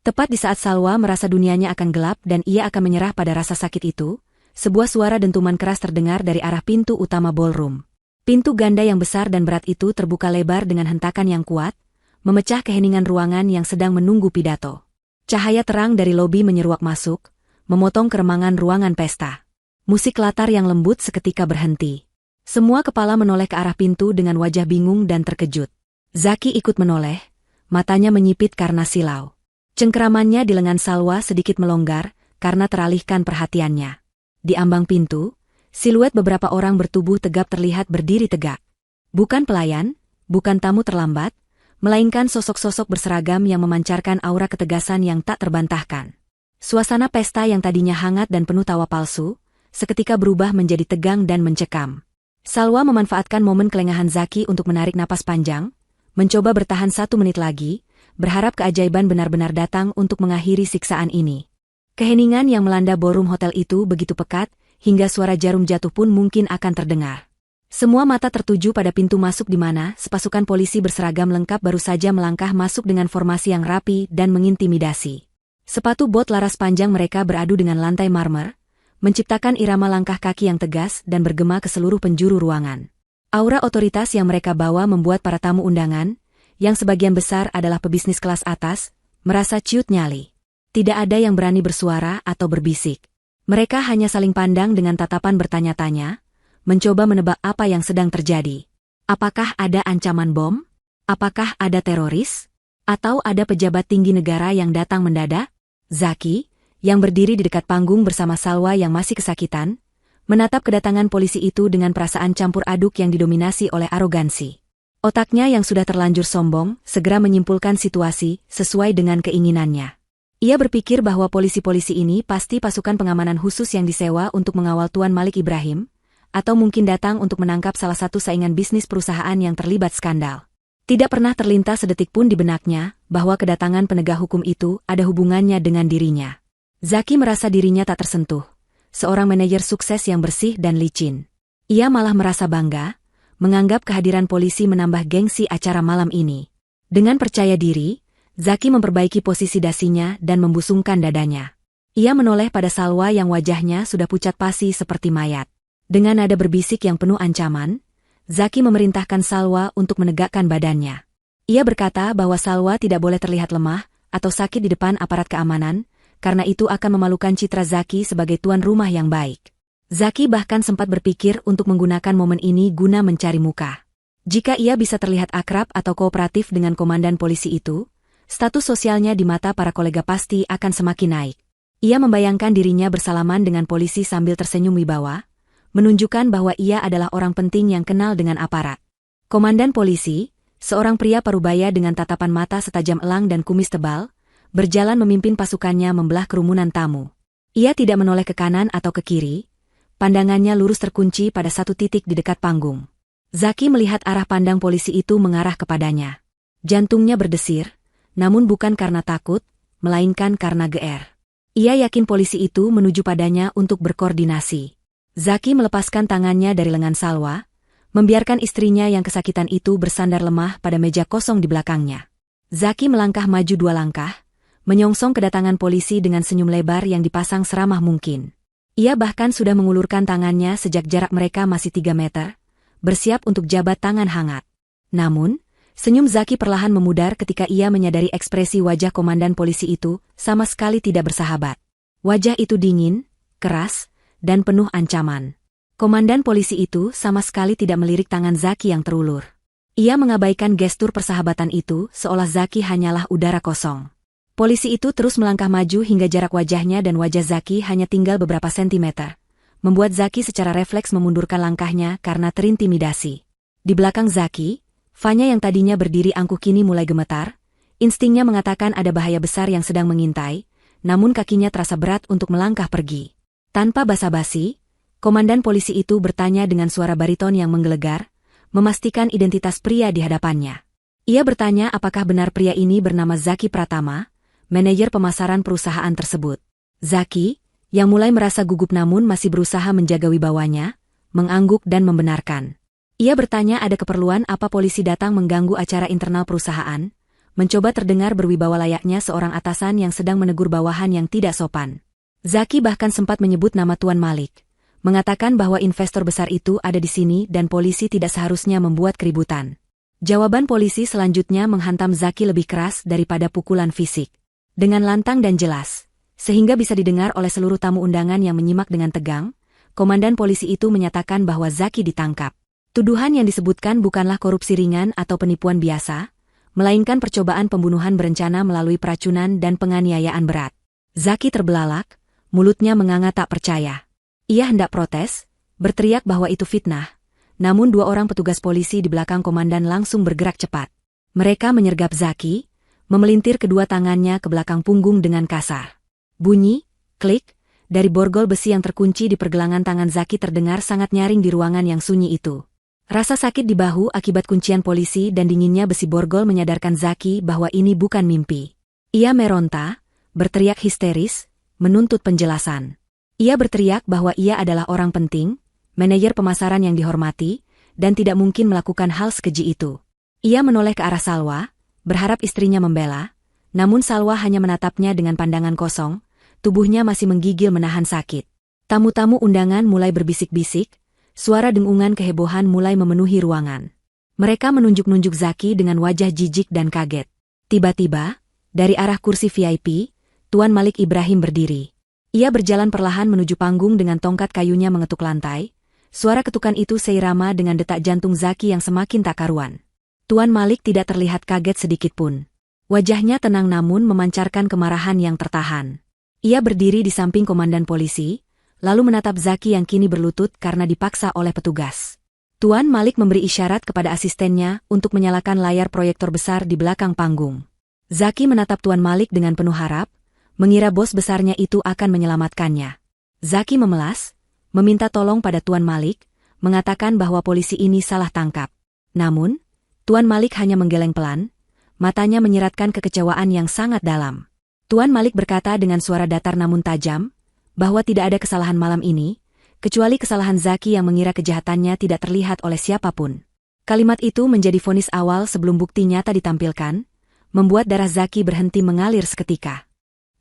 S1: Tepat di saat Salwa merasa dunianya akan gelap dan ia akan menyerah pada rasa sakit itu, sebuah suara dentuman keras terdengar dari arah pintu utama ballroom. Pintu ganda yang besar dan berat itu terbuka lebar dengan hentakan yang kuat, memecah keheningan ruangan yang sedang menunggu pidato. Cahaya terang dari lobi menyeruak masuk, memotong keremangan ruangan pesta. Musik latar yang lembut seketika berhenti. Semua kepala menoleh ke arah pintu dengan wajah bingung dan terkejut. Zaki ikut menoleh, matanya menyipit karena silau. Cengkeramannya di lengan Salwa sedikit melonggar karena teralihkan perhatiannya. Di ambang pintu, siluet beberapa orang bertubuh tegap terlihat berdiri tegak. Bukan pelayan, bukan tamu terlambat, melainkan sosok-sosok berseragam yang memancarkan aura ketegasan yang tak terbantahkan. Suasana pesta yang tadinya hangat dan penuh tawa palsu, seketika berubah menjadi tegang dan mencekam. Salwa memanfaatkan momen kelengahan Zaki untuk menarik napas panjang, mencoba bertahan 1 menit lagi, berharap keajaiban benar-benar datang untuk mengakhiri siksaan ini. Keheningan yang melanda ballroom hotel itu begitu pekat, hingga suara jarum jatuh pun mungkin akan terdengar. Semua mata tertuju pada pintu masuk di mana sepasukan polisi berseragam lengkap baru saja melangkah masuk dengan formasi yang rapi dan mengintimidasi. Sepatu bot laras panjang mereka beradu dengan lantai marmer, menciptakan irama langkah kaki yang tegas dan bergema ke seluruh penjuru ruangan. Aura otoritas yang mereka bawa membuat para tamu undangan, yang sebagian besar adalah pebisnis kelas atas, merasa ciut nyali. Tidak ada yang berani bersuara atau berbisik. Mereka hanya saling pandang dengan tatapan bertanya-tanya, mencoba menebak apa yang sedang terjadi. Apakah ada ancaman bom? Apakah ada teroris? Atau ada pejabat tinggi negara yang datang mendadak? Zaki, yang berdiri di dekat panggung bersama Salwa yang masih kesakitan, menatap kedatangan polisi itu dengan perasaan campur aduk yang didominasi oleh arogansi. Otaknya yang sudah terlanjur sombong, segera menyimpulkan situasi sesuai dengan keinginannya. Ia berpikir bahwa polisi-polisi ini pasti pasukan pengamanan khusus yang disewa untuk mengawal Tuan Malik Ibrahim, atau mungkin datang untuk menangkap salah satu saingan bisnis perusahaan yang terlibat skandal. Tidak pernah terlintas sedetik pun di benaknya bahwa kedatangan penegak hukum itu ada hubungannya dengan dirinya. Zaki merasa dirinya tak tersentuh, seorang manajer sukses yang bersih dan licin. Ia malah merasa bangga, menganggap kehadiran polisi menambah gengsi acara malam ini. Dengan percaya diri, Zaki memperbaiki posisi dasinya dan membusungkan dadanya. Ia menoleh pada Salwa yang wajahnya sudah pucat pasi seperti mayat. Dengan nada berbisik yang penuh ancaman, Zaki memerintahkan Salwa untuk menegakkan badannya. Ia berkata bahwa Salwa tidak boleh terlihat lemah atau sakit di depan aparat keamanan, karena itu akan memalukan citra Zaki sebagai tuan rumah yang baik. Zaki bahkan sempat berpikir untuk menggunakan momen ini guna mencari muka. Jika ia bisa terlihat akrab atau kooperatif dengan komandan polisi itu, status sosialnya di mata para kolega pasti akan semakin naik. Ia membayangkan dirinya bersalaman dengan polisi sambil tersenyum wibawa, menunjukkan bahwa ia adalah orang penting yang kenal dengan aparat. Komandan polisi, seorang pria parubaya dengan tatapan mata setajam elang dan kumis tebal, berjalan memimpin pasukannya membelah kerumunan tamu. Ia tidak menoleh ke kanan atau ke kiri, pandangannya lurus terkunci pada satu titik di dekat panggung. Zaki melihat arah pandang polisi itu mengarah kepadanya. Jantungnya berdesir, namun bukan karena takut, melainkan karena geer. Ia yakin polisi itu menuju padanya untuk berkoordinasi. Zaki melepaskan tangannya dari lengan Salwa, membiarkan istrinya yang kesakitan itu bersandar lemah pada meja kosong di belakangnya. Zaki melangkah maju 2 langkah, menyongsong kedatangan polisi dengan senyum lebar yang dipasang seramah mungkin. Ia bahkan sudah mengulurkan tangannya sejak jarak mereka masih 3 meter, bersiap untuk jabat tangan hangat. Namun, senyum Zaki perlahan memudar ketika ia menyadari ekspresi wajah komandan polisi itu sama sekali tidak bersahabat. Wajah itu dingin, keras, dan penuh ancaman. Komandan polisi itu sama sekali tidak melirik tangan Zaki yang terulur. Ia mengabaikan gestur persahabatan itu seolah Zaki hanyalah udara kosong. Polisi itu terus melangkah maju hingga jarak wajahnya dan wajah Zaki hanya tinggal beberapa sentimeter, membuat Zaki secara refleks memundurkan langkahnya karena terintimidasi. Di belakang Zaki, Fanya yang tadinya berdiri angkuh kini mulai gemetar, instingnya mengatakan ada bahaya besar yang sedang mengintai, namun kakinya terasa berat untuk melangkah pergi. Tanpa basa-basi, komandan polisi itu bertanya dengan suara bariton yang menggelegar, memastikan identitas pria di hadapannya. Ia bertanya apakah benar pria ini bernama Zaki Pratama, manajer pemasaran perusahaan tersebut. Zaki, yang mulai merasa gugup namun masih berusaha menjaga wibawanya, mengangguk dan membenarkan. Ia bertanya ada keperluan apa polisi datang mengganggu acara internal perusahaan, mencoba terdengar berwibawa layaknya seorang atasan yang sedang menegur bawahan yang tidak sopan. Zaki bahkan sempat menyebut nama Tuan Malik, mengatakan bahwa investor besar itu ada di sini dan polisi tidak seharusnya membuat keributan. Jawaban polisi selanjutnya menghantam Zaki lebih keras daripada pukulan fisik. Dengan lantang dan jelas, sehingga bisa didengar oleh seluruh tamu undangan yang menyimak dengan tegang, komandan polisi itu menyatakan bahwa Zaki ditangkap. Tuduhan yang disebutkan bukanlah korupsi ringan atau penipuan biasa, melainkan percobaan pembunuhan berencana melalui peracunan dan penganiayaan berat. Zaki terbelalak, mulutnya menganga tak percaya. Ia hendak protes, berteriak bahwa itu fitnah, namun 2 orang petugas polisi di belakang komandan langsung bergerak cepat. Mereka menyergap Zaki, memelintir kedua tangannya ke belakang punggung dengan kasar. Bunyi, klik, dari borgol besi yang terkunci di pergelangan tangan Zaki terdengar sangat nyaring di ruangan yang sunyi itu. Rasa sakit di bahu akibat kuncian polisi dan dinginnya besi borgol menyadarkan Zaki bahwa ini bukan mimpi. Ia meronta, berteriak histeris, menuntut penjelasan. Ia berteriak bahwa ia adalah orang penting, manajer pemasaran yang dihormati, dan tidak mungkin melakukan hal sekeji itu. Ia menoleh ke arah Salwa, berharap istrinya membela, namun Salwa hanya menatapnya dengan pandangan kosong, tubuhnya masih menggigil menahan sakit. Tamu-tamu undangan mulai berbisik-bisik, suara dengungan kehebohan mulai memenuhi ruangan. Mereka menunjuk-nunjuk Zaki dengan wajah jijik dan kaget. Tiba-tiba, dari arah kursi VIP, Tuan Malik Ibrahim berdiri. Ia berjalan perlahan menuju panggung dengan tongkat kayunya mengetuk lantai. Suara ketukan itu seirama dengan detak jantung Zaki yang semakin tak karuan. Tuan Malik tidak terlihat kaget sedikitpun. Wajahnya tenang namun memancarkan kemarahan yang tertahan. Ia berdiri di samping komandan polisi, lalu menatap Zaki yang kini berlutut karena dipaksa oleh petugas. Tuan Malik memberi isyarat kepada asistennya untuk menyalakan layar proyektor besar di belakang panggung. Zaki menatap Tuan Malik dengan penuh harap, mengira bos besarnya itu akan menyelamatkannya. Zaki memelas, meminta tolong pada Tuan Malik, mengatakan bahwa polisi ini salah tangkap. Namun, Tuan Malik hanya menggeleng pelan, matanya menyiratkan kekecewaan yang sangat dalam. Tuan Malik berkata dengan suara datar namun tajam, bahwa tidak ada kesalahan malam ini, kecuali kesalahan Zaki yang mengira kejahatannya tidak terlihat oleh siapapun. Kalimat itu menjadi vonis awal sebelum bukti nyata ditampilkan, membuat darah Zaki berhenti mengalir seketika.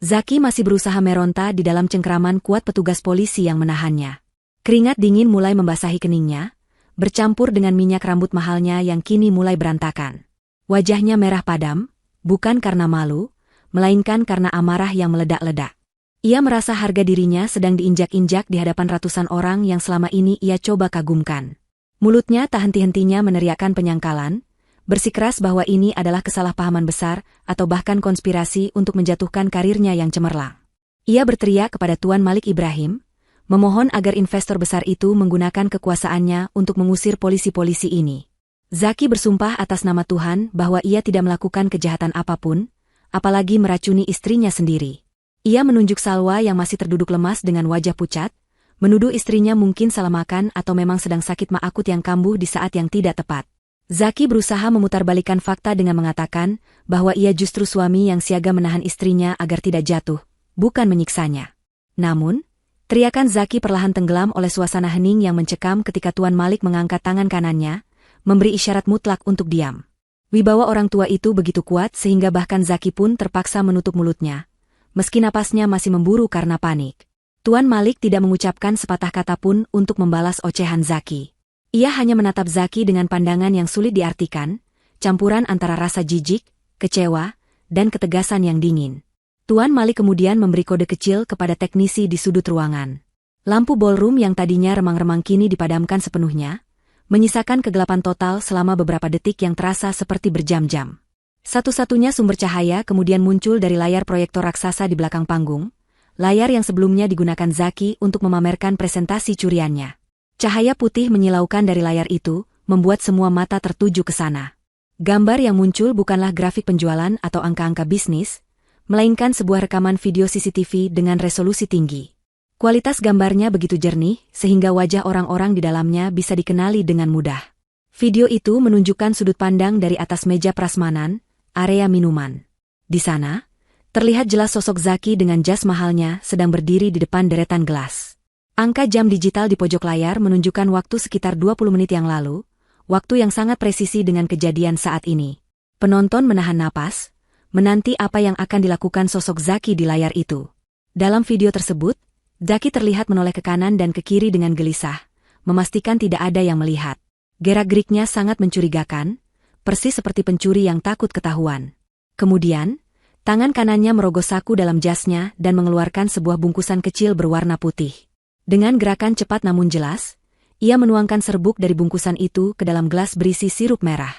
S1: Zaki masih berusaha meronta di dalam cengkeraman kuat petugas polisi yang menahannya. Keringat dingin mulai membasahi keningnya, bercampur dengan minyak rambut mahalnya yang kini mulai berantakan. Wajahnya merah padam, bukan karena malu, melainkan karena amarah yang meledak-ledak. Ia merasa harga dirinya sedang diinjak-injak di hadapan ratusan orang yang selama ini ia coba kagumkan. Mulutnya tak henti-hentinya meneriakkan penyangkalan, bersikeras bahwa ini adalah kesalahpahaman besar atau bahkan konspirasi untuk menjatuhkan karirnya yang cemerlang. Ia berteriak kepada Tuan Malik Ibrahim, memohon agar investor besar itu menggunakan kekuasaannya untuk mengusir polisi-polisi ini. Zaki bersumpah atas nama Tuhan bahwa ia tidak melakukan kejahatan apapun, apalagi meracuni istrinya sendiri. Ia menunjuk Salwa yang masih terduduk lemas dengan wajah pucat, menuduh istrinya mungkin salah makan atau memang sedang sakit ma akut yang kambuh di saat yang tidak tepat. Zaki berusaha memutarbalikkan fakta dengan mengatakan bahwa ia justru suami yang siaga menahan istrinya agar tidak jatuh, bukan menyiksanya. Namun, teriakan Zaki perlahan tenggelam oleh suasana hening yang mencekam ketika Tuan Malik mengangkat tangan kanannya, memberi isyarat mutlak untuk diam. Wibawa orang tua itu begitu kuat sehingga bahkan Zaki pun terpaksa menutup mulutnya, meski napasnya masih memburu karena panik. Tuan Malik tidak mengucapkan sepatah kata pun untuk membalas ocehan Zaki. Ia hanya menatap Zaki dengan pandangan yang sulit diartikan, campuran antara rasa jijik, kecewa, dan ketegasan yang dingin. Tuan Malik kemudian memberi kode kecil kepada teknisi di sudut ruangan. Lampu ballroom yang tadinya remang-remang kini dipadamkan sepenuhnya, menyisakan kegelapan total selama beberapa detik yang terasa seperti berjam-jam. Satu-satunya sumber cahaya kemudian muncul dari layar proyektor raksasa di belakang panggung, layar yang sebelumnya digunakan Zaki untuk memamerkan presentasi curiannya. Cahaya putih menyilaukan dari layar itu, membuat semua mata tertuju ke sana. Gambar yang muncul bukanlah grafik penjualan atau angka-angka bisnis, melainkan sebuah rekaman video CCTV dengan resolusi tinggi. Kualitas gambarnya begitu jernih, sehingga wajah orang-orang di dalamnya bisa dikenali dengan mudah. Video itu menunjukkan sudut pandang dari atas meja prasmanan, area minuman. Di sana, terlihat jelas sosok Zaki dengan jas mahalnya sedang berdiri di depan deretan gelas. Angka jam digital di pojok layar menunjukkan waktu sekitar 20 menit yang lalu, waktu yang sangat presisi dengan kejadian saat ini. Penonton menahan napas, menanti apa yang akan dilakukan sosok Zaki di layar itu. Dalam video tersebut, Zaki terlihat menoleh ke kanan dan ke kiri dengan gelisah, memastikan tidak ada yang melihat. Gerak-geriknya sangat mencurigakan, persis seperti pencuri yang takut ketahuan. Kemudian, tangan kanannya merogoh saku dalam jasnya dan mengeluarkan sebuah bungkusan kecil berwarna putih. Dengan gerakan cepat namun jelas, ia menuangkan serbuk dari bungkusan itu ke dalam gelas berisi sirup merah.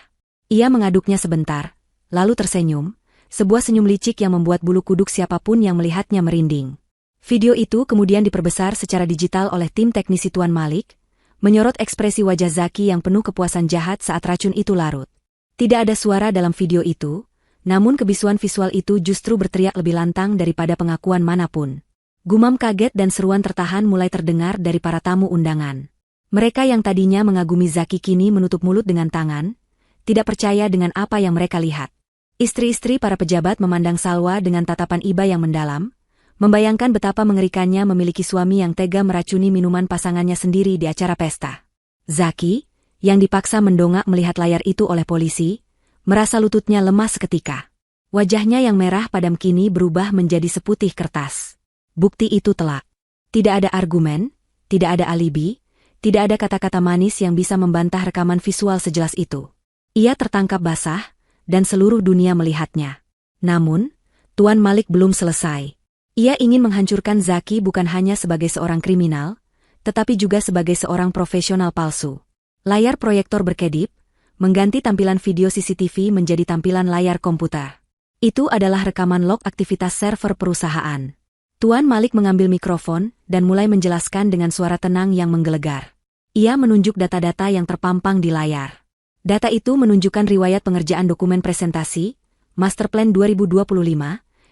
S1: Ia mengaduknya sebentar, lalu tersenyum, sebuah senyum licik yang membuat bulu kuduk siapapun yang melihatnya merinding. Video itu kemudian diperbesar secara digital oleh tim teknisi Tuan Malik, menyorot ekspresi wajah Zaki yang penuh kepuasan jahat saat racun itu larut. Tidak ada suara dalam video itu, namun kebisuan visual itu justru berteriak lebih lantang daripada pengakuan manapun. Gumam kaget dan seruan tertahan mulai terdengar dari para tamu undangan. Mereka yang tadinya mengagumi Zaki kini menutup mulut dengan tangan, tidak percaya dengan apa yang mereka lihat. Istri-istri para pejabat memandang Salwa dengan tatapan iba yang mendalam, membayangkan betapa mengerikannya memiliki suami yang tega meracuni minuman pasangannya sendiri di acara pesta. Zaki, yang dipaksa mendongak melihat layar itu oleh polisi, merasa lututnya lemas seketika. Wajahnya yang merah padam kini berubah menjadi seputih kertas. Bukti itu telak. Tidak ada argumen, tidak ada alibi, tidak ada kata-kata manis yang bisa membantah rekaman visual sejelas itu. Ia tertangkap basah, dan seluruh dunia melihatnya. Namun, Tuan Malik belum selesai. Ia ingin menghancurkan Zaki bukan hanya sebagai seorang kriminal, tetapi juga sebagai seorang profesional palsu. Layar proyektor berkedip, mengganti tampilan video CCTV menjadi tampilan layar komputer. Itu adalah rekaman log aktivitas server perusahaan. Tuan Malik mengambil mikrofon dan mulai menjelaskan dengan suara tenang yang menggelegar. Ia menunjuk data-data yang terpampang di layar. Data itu menunjukkan riwayat pengerjaan dokumen presentasi, Master Plan 2025,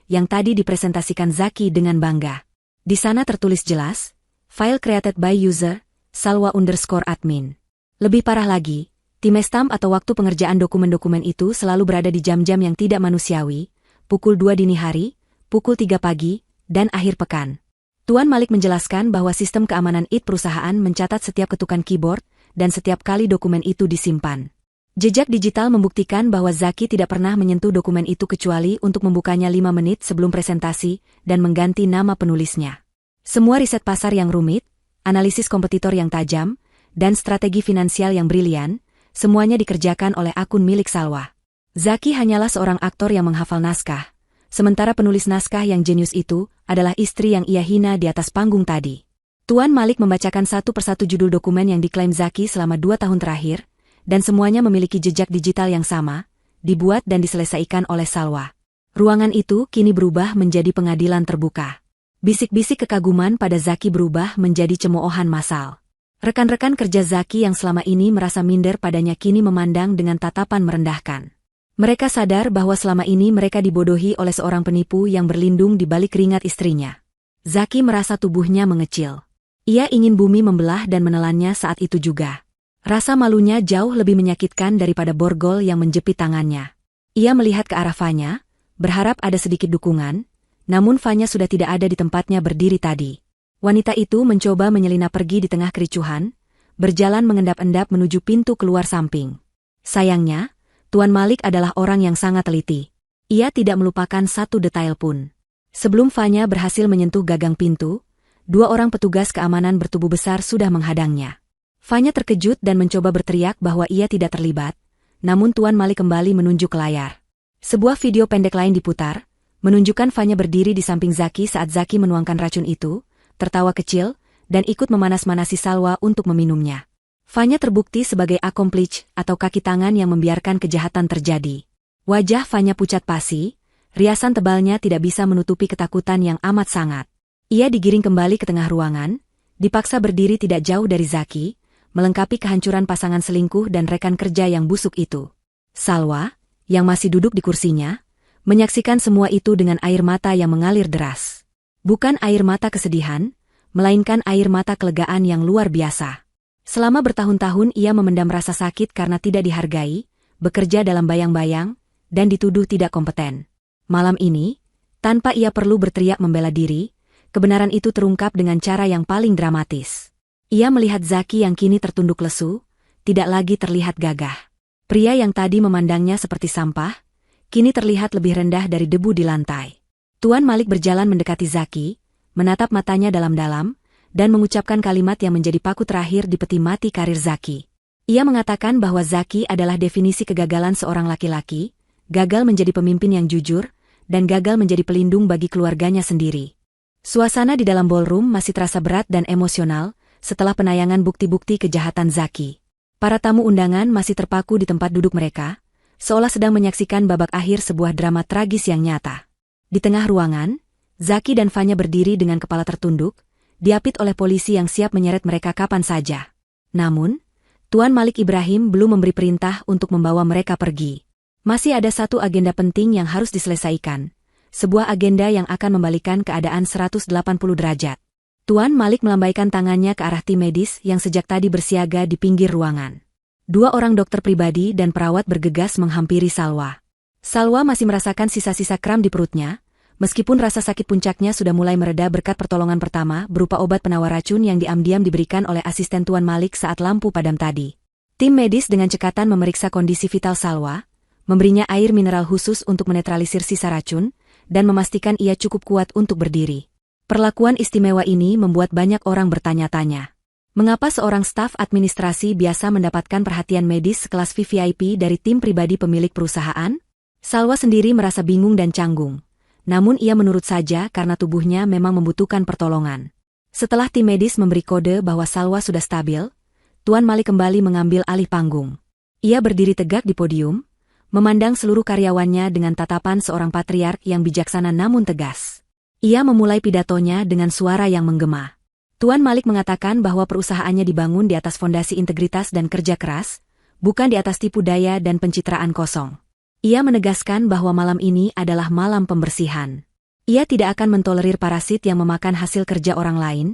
S1: yang tadi dipresentasikan Zaki dengan bangga. Di sana tertulis jelas, file created by user, Salwa_admin. Lebih parah lagi, timestamp atau waktu pengerjaan dokumen-dokumen itu selalu berada di jam-jam yang tidak manusiawi, pukul 2 dini hari, pukul 3 pagi, dan akhir pekan. Tuan Malik menjelaskan bahwa sistem keamanan IT perusahaan mencatat setiap ketukan keyboard dan setiap kali dokumen itu disimpan. Jejak digital membuktikan bahwa Zaki tidak pernah menyentuh dokumen itu kecuali untuk membukanya 5 menit sebelum presentasi dan mengganti nama penulisnya. Semua riset pasar yang rumit, analisis kompetitor yang tajam, dan strategi finansial yang brilian, semuanya dikerjakan oleh akun milik Salwa. Zaki hanyalah seorang aktor yang menghafal naskah, sementara penulis naskah yang jenius itu adalah istri yang ia hina di atas panggung tadi. Tuan Malik membacakan satu persatu judul dokumen yang diklaim Zaki selama 2 tahun terakhir, dan semuanya memiliki jejak digital yang sama, dibuat dan diselesaikan oleh Salwa. Ruangan itu kini berubah menjadi pengadilan terbuka. Bisik-bisik kekaguman pada Zaki berubah menjadi cemoohan massal. Rekan-rekan kerja Zaki yang selama ini merasa minder padanya kini memandang dengan tatapan merendahkan. Mereka sadar bahwa selama ini mereka dibodohi oleh seorang penipu yang berlindung di balik keringat istrinya. Zaki merasa tubuhnya mengecil. Ia ingin bumi membelah dan menelannya saat itu juga. Rasa malunya jauh lebih menyakitkan daripada borgol yang menjepit tangannya. Ia melihat ke arah Fanya, berharap ada sedikit dukungan, namun Fanya sudah tidak ada di tempatnya berdiri tadi. Wanita itu mencoba menyelinap pergi di tengah kericuhan, berjalan mengendap-endap menuju pintu keluar samping. Sayangnya, Tuan Malik adalah orang yang sangat teliti. Ia tidak melupakan satu detail pun. Sebelum Fanya berhasil menyentuh gagang pintu, 2 orang petugas keamanan bertubuh besar sudah menghadangnya. Fanya terkejut dan mencoba berteriak bahwa ia tidak terlibat, namun Tuan Malik kembali menunjuk ke layar. Sebuah video pendek lain diputar, menunjukkan Fanya berdiri di samping Zaki saat Zaki menuangkan racun itu, tertawa kecil, dan ikut memanas-manasi Salwa untuk meminumnya. Fanya terbukti sebagai accomplice atau kaki tangan yang membiarkan kejahatan terjadi. Wajah Fanya pucat pasi, riasan tebalnya tidak bisa menutupi ketakutan yang amat sangat. Ia digiring kembali ke tengah ruangan, dipaksa berdiri tidak jauh dari Zaki, melengkapi kehancuran pasangan selingkuh dan rekan kerja yang busuk itu. Salwa, yang masih duduk di kursinya, menyaksikan semua itu dengan air mata yang mengalir deras. Bukan air mata kesedihan, melainkan air mata kelegaan yang luar biasa. Selama bertahun-tahun ia memendam rasa sakit karena tidak dihargai, bekerja dalam bayang-bayang, dan dituduh tidak kompeten. Malam ini, tanpa ia perlu berteriak membela diri, kebenaran itu terungkap dengan cara yang paling dramatis. Ia melihat Zaki yang kini tertunduk lesu, tidak lagi terlihat gagah. Pria yang tadi memandangnya seperti sampah, kini terlihat lebih rendah dari debu di lantai. Tuan Malik berjalan mendekati Zaki, menatap matanya dalam-dalam, dan mengucapkan kalimat yang menjadi paku terakhir di peti mati karir Zaki. Ia mengatakan bahwa Zaki adalah definisi kegagalan seorang laki-laki, gagal menjadi pemimpin yang jujur, dan gagal menjadi pelindung bagi keluarganya sendiri. Suasana di dalam ballroom masih terasa berat dan emosional setelah penayangan bukti-bukti kejahatan Zaki. Para tamu undangan masih terpaku di tempat duduk mereka, seolah sedang menyaksikan babak akhir sebuah drama tragis yang nyata. Di tengah ruangan, Zaki dan Fanya berdiri dengan kepala tertunduk, diapit oleh polisi yang siap menyeret mereka kapan saja. Namun, Tuan Malik Ibrahim belum memberi perintah untuk membawa mereka pergi. Masih ada satu agenda penting yang harus diselesaikan, sebuah agenda yang akan membalikan keadaan 180 derajat. Tuan Malik melambaikan tangannya ke arah tim medis yang sejak tadi bersiaga di pinggir ruangan. 2 orang dokter pribadi dan perawat bergegas menghampiri Salwa. Salwa masih merasakan sisa-sisa kram di perutnya, meskipun rasa sakit puncaknya sudah mulai mereda berkat pertolongan pertama berupa obat penawar racun yang diam-diam diberikan oleh asisten Tuan Malik saat lampu padam tadi. Tim medis dengan cekatan memeriksa kondisi vital Salwa, memberinya air mineral khusus untuk menetralisir sisa racun, dan memastikan ia cukup kuat untuk berdiri. Perlakuan istimewa ini membuat banyak orang bertanya-tanya. Mengapa seorang staf administrasi biasa mendapatkan perhatian medis sekelas VVIP dari tim pribadi pemilik perusahaan? Salwa sendiri merasa bingung dan canggung. Namun ia menurut saja karena tubuhnya memang membutuhkan pertolongan. Setelah tim medis memberi kode bahwa Salwa sudah stabil, Tuan Malik kembali mengambil alih panggung. Ia berdiri tegak di podium, memandang seluruh karyawannya dengan tatapan seorang patriark yang bijaksana namun tegas. Ia memulai pidatonya dengan suara yang menggema. Tuan Malik mengatakan bahwa perusahaannya dibangun di atas fondasi integritas dan kerja keras, bukan di atas tipu daya dan pencitraan kosong. Ia menegaskan bahwa malam ini adalah malam pembersihan. Ia tidak akan mentolerir parasit yang memakan hasil kerja orang lain,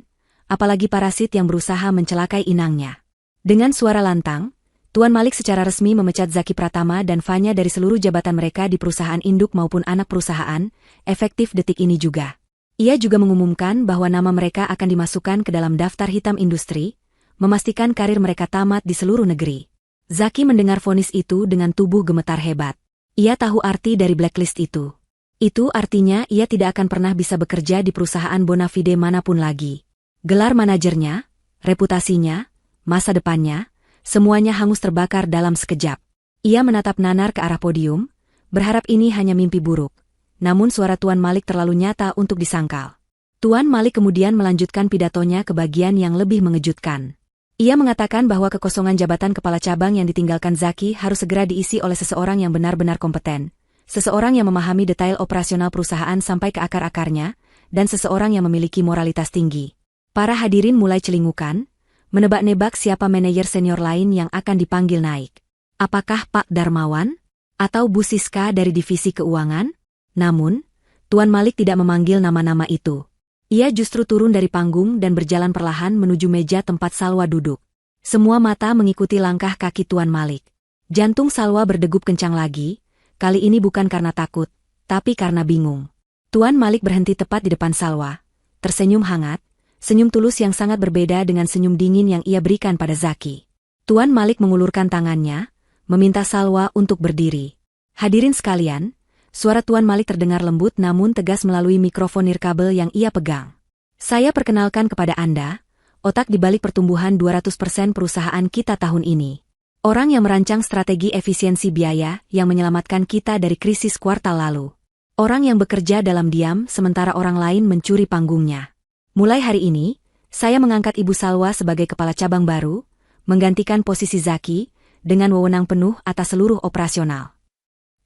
S1: apalagi parasit yang berusaha mencelakai inangnya. Dengan suara lantang, Tuan Malik secara resmi memecat Zaki Pratama dan Fanya dari seluruh jabatan mereka di perusahaan induk maupun anak perusahaan, efektif detik ini juga. Ia juga mengumumkan bahwa nama mereka akan dimasukkan ke dalam daftar hitam industri, memastikan karir mereka tamat di seluruh negeri. Zaki mendengar vonis itu dengan tubuh gemetar hebat. Ia tahu arti dari blacklist itu. Itu artinya ia tidak akan pernah bisa bekerja di perusahaan bonafide manapun lagi. Gelar manajernya, reputasinya, masa depannya, semuanya hangus terbakar dalam sekejap. Ia menatap nanar ke arah podium, berharap ini hanya mimpi buruk. Namun suara Tuan Malik terlalu nyata untuk disangkal. Tuan Malik kemudian melanjutkan pidatonya ke bagian yang lebih mengejutkan. Ia mengatakan bahwa kekosongan jabatan kepala cabang yang ditinggalkan Zaki harus segera diisi oleh seseorang yang benar-benar kompeten, seseorang yang memahami detail operasional perusahaan sampai ke akar-akarnya, dan seseorang yang memiliki moralitas tinggi. Para hadirin mulai celingukan, menebak-nebak siapa manajer senior lain yang akan dipanggil naik. Apakah Pak Darmawan? Atau Bu Siska dari divisi keuangan? Namun, Tuan Malik tidak memanggil nama-nama itu. Ia justru turun dari panggung dan berjalan perlahan menuju meja tempat Salwa duduk. Semua mata mengikuti langkah kaki Tuan Malik. Jantung Salwa berdegup kencang lagi, kali ini bukan karena takut, tapi karena bingung. Tuan Malik berhenti tepat di depan Salwa, tersenyum hangat, senyum tulus yang sangat berbeda dengan senyum dingin yang ia berikan pada Zaki. Tuan Malik mengulurkan tangannya, meminta Salwa untuk berdiri. Hadirin sekalian, suara Tuan Malik terdengar lembut namun tegas melalui mikrofon nirkabel yang ia pegang. Saya perkenalkan kepada Anda, otak di balik pertumbuhan 200% perusahaan kita tahun ini. Orang yang merancang strategi efisiensi biaya yang menyelamatkan kita dari krisis kuartal lalu. Orang yang bekerja dalam diam sementara orang lain mencuri panggungnya. Mulai hari ini, saya mengangkat Ibu Salwa sebagai kepala cabang baru, menggantikan posisi Zaki, dengan wewenang penuh atas seluruh operasional.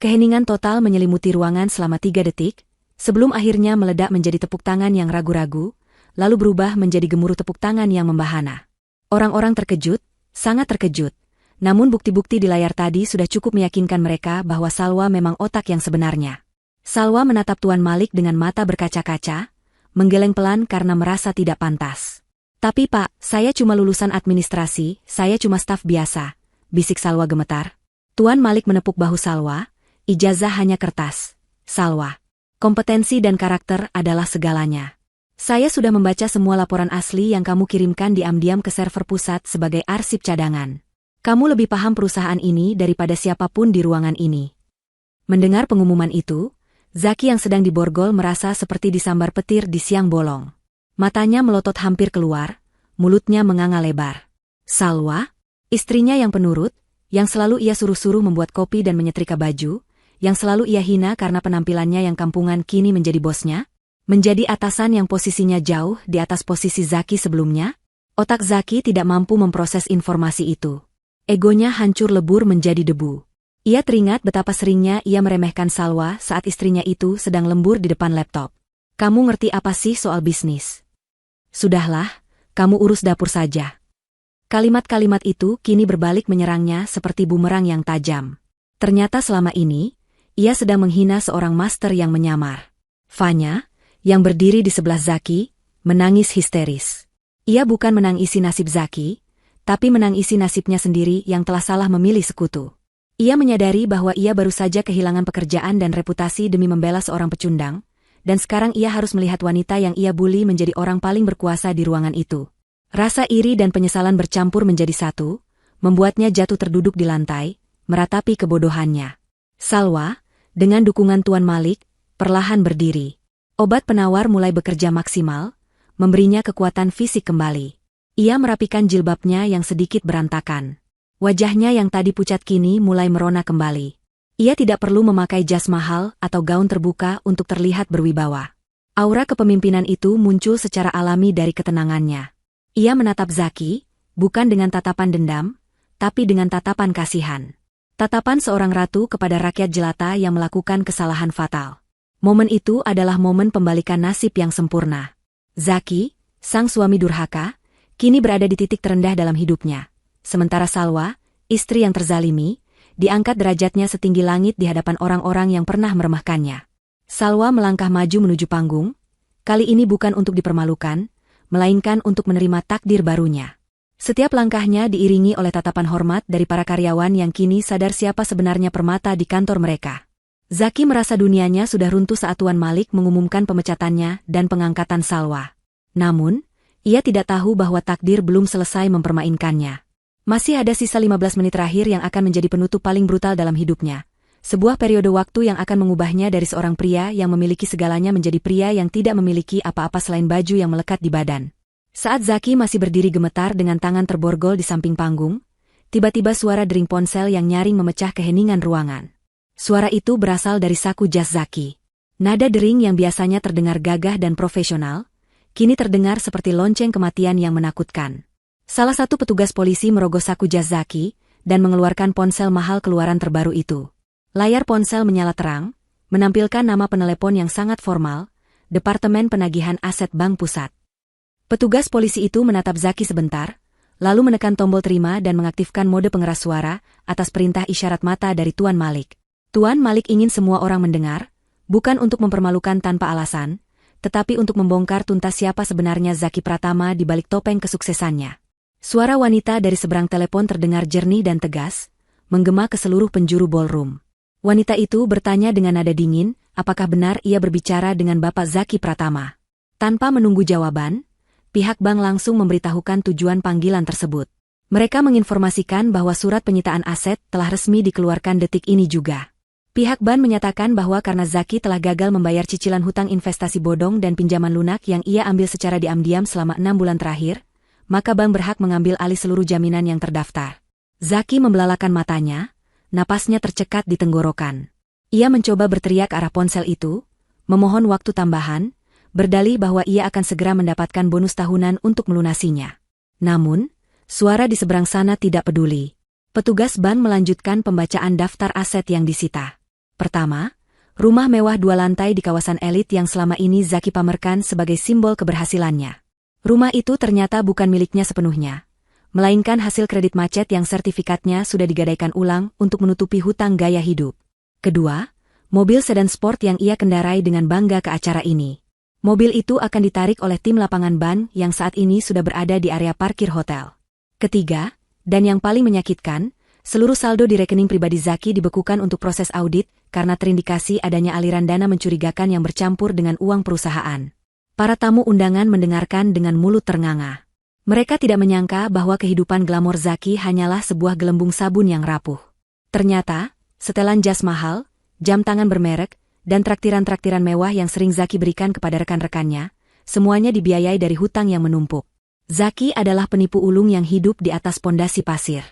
S1: Keheningan total menyelimuti ruangan selama 3 detik, sebelum akhirnya meledak menjadi tepuk tangan yang ragu-ragu, lalu berubah menjadi gemuruh tepuk tangan yang membahana. Orang-orang terkejut, sangat terkejut, namun bukti-bukti di layar tadi sudah cukup meyakinkan mereka bahwa Salwa memang otak yang sebenarnya. Salwa menatap Tuan Malik dengan mata berkaca-kaca, menggeleng pelan karena merasa tidak pantas. Tapi Pak, saya cuma lulusan administrasi, saya cuma staf biasa, bisik Salwa gemetar. Tuan Malik menepuk bahu Salwa, ijazah hanya kertas. Salwa, kompetensi dan karakter adalah segalanya. Saya sudah membaca semua laporan asli yang kamu kirimkan diam-diam ke server pusat sebagai arsip cadangan. Kamu lebih paham perusahaan ini daripada siapapun di ruangan ini. Mendengar pengumuman itu, Zaki yang sedang diborgol merasa seperti disambar petir di siang bolong. Matanya melotot hampir keluar, mulutnya menganga lebar. Salwa, istrinya yang penurut, yang selalu ia suruh-suruh membuat kopi dan menyetrika baju, yang selalu ia hina karena penampilannya yang kampungan kini menjadi bosnya, menjadi atasan yang posisinya jauh di atas posisi Zaki sebelumnya. Otak Zaki tidak mampu memproses informasi itu. Egonya hancur lebur menjadi debu. Ia teringat betapa seringnya ia meremehkan Salwa saat istrinya itu sedang lembur di depan laptop. Kamu ngerti apa sih soal bisnis? Sudahlah, kamu urus dapur saja. Kalimat-kalimat itu kini berbalik menyerangnya seperti bumerang yang tajam. Ternyata selama ini, ia sedang menghina seorang master yang menyamar. Fanya, yang berdiri di sebelah Zaki, menangis histeris. Ia bukan menangisi nasib Zaki, tapi menangisi nasibnya sendiri yang telah salah memilih sekutu. Ia menyadari bahwa ia baru saja kehilangan pekerjaan dan reputasi demi membela seorang pecundang, dan sekarang ia harus melihat wanita yang ia bully menjadi orang paling berkuasa di ruangan itu. Rasa iri dan penyesalan bercampur menjadi satu, membuatnya jatuh terduduk di lantai, meratapi kebodohannya. Salwa, dengan dukungan Tuan Malik, perlahan berdiri. Obat penawar mulai bekerja maksimal, memberinya kekuatan fisik kembali. Ia merapikan jilbabnya yang sedikit berantakan. Wajahnya yang tadi pucat kini mulai merona kembali. Ia tidak perlu memakai jas mahal atau gaun terbuka untuk terlihat berwibawa. Aura kepemimpinan itu muncul secara alami dari ketenangannya. Ia menatap Zaki, bukan dengan tatapan dendam, tapi dengan tatapan kasihan. Tatapan seorang ratu kepada rakyat jelata yang melakukan kesalahan fatal. Momen itu adalah momen pembalikan nasib yang sempurna. Zaki, sang suami durhaka, kini berada di titik terendah dalam hidupnya. Sementara Salwa, istri yang terzalimi, diangkat derajatnya setinggi langit di hadapan orang-orang yang pernah meremehkannya. Salwa melangkah maju menuju panggung, kali ini bukan untuk dipermalukan, melainkan untuk menerima takdir barunya. Setiap langkahnya diiringi oleh tatapan hormat dari para karyawan yang kini sadar siapa sebenarnya permata di kantor mereka. Zaki merasa dunianya sudah runtuh saat Tuan Malik mengumumkan pemecatannya dan pengangkatan Salwa. Namun, ia tidak tahu bahwa takdir belum selesai mempermainkannya. Masih ada sisa 15 menit terakhir yang akan menjadi penutup paling brutal dalam hidupnya. Sebuah periode waktu yang akan mengubahnya dari seorang pria yang memiliki segalanya menjadi pria yang tidak memiliki apa-apa selain baju yang melekat di badan. Saat Zaki masih berdiri gemetar dengan tangan terborgol di samping panggung, tiba-tiba suara dering ponsel yang nyaring memecah keheningan ruangan. Suara itu berasal dari saku jas Zaki. Nada dering yang biasanya terdengar gagah dan profesional, kini terdengar seperti lonceng kematian yang menakutkan. Salah satu petugas polisi merogoh saku jas Zaki dan mengeluarkan ponsel mahal keluaran terbaru itu. Layar ponsel menyala terang, menampilkan nama penelepon yang sangat formal, Departemen Penagihan Aset Bank Pusat. Petugas polisi itu menatap Zaki sebentar, lalu menekan tombol terima dan mengaktifkan mode pengeras suara atas perintah isyarat mata dari Tuan Malik. Tuan Malik ingin semua orang mendengar, bukan untuk mempermalukan tanpa alasan, tetapi untuk membongkar tuntas siapa sebenarnya Zaki Pratama di balik topeng kesuksesannya. Suara wanita dari seberang telepon terdengar jernih dan tegas, menggema ke seluruh penjuru ballroom. Wanita itu bertanya dengan nada dingin, apakah benar ia berbicara dengan Bapak Zaki Pratama. Tanpa menunggu jawaban, pihak bank langsung memberitahukan tujuan panggilan tersebut. Mereka menginformasikan bahwa surat penyitaan aset telah resmi dikeluarkan detik ini juga. Pihak bank menyatakan bahwa karena Zaki telah gagal membayar cicilan hutang investasi bodong dan pinjaman lunak yang ia ambil secara diam-diam selama 6 bulan terakhir, maka bank berhak mengambil alih seluruh jaminan yang terdaftar. Zaki membelalakan matanya, napasnya tercekat di tenggorokan. Ia mencoba berteriak ke arah ponsel itu, memohon waktu tambahan, berdalih bahwa ia akan segera mendapatkan bonus tahunan untuk melunasinya. Namun, suara di seberang sana tidak peduli. Petugas bank melanjutkan pembacaan daftar aset yang disita. Pertama, rumah mewah 2 lantai di kawasan elit yang selama ini Zaki pamerkan sebagai simbol keberhasilannya. Rumah itu ternyata bukan miliknya sepenuhnya, melainkan hasil kredit macet yang sertifikatnya sudah digadaikan ulang untuk menutupi hutang gaya hidup. Kedua, mobil sedan sport yang ia kendarai dengan bangga ke acara ini. Mobil itu akan ditarik oleh tim lapangan ban yang saat ini sudah berada di area parkir hotel. Ketiga, dan yang paling menyakitkan, seluruh saldo di rekening pribadi Zaki dibekukan untuk proses audit karena terindikasi adanya aliran dana mencurigakan yang bercampur dengan uang perusahaan. Para tamu undangan mendengarkan dengan mulut ternganga. Mereka tidak menyangka bahwa kehidupan glamor Zaki hanyalah sebuah gelembung sabun yang rapuh. Ternyata, setelan jas mahal, jam tangan bermerek, dan traktiran-traktiran mewah yang sering Zaki berikan kepada rekan-rekannya, semuanya dibiayai dari hutang yang menumpuk. Zaki adalah penipu ulung yang hidup di atas pondasi pasir.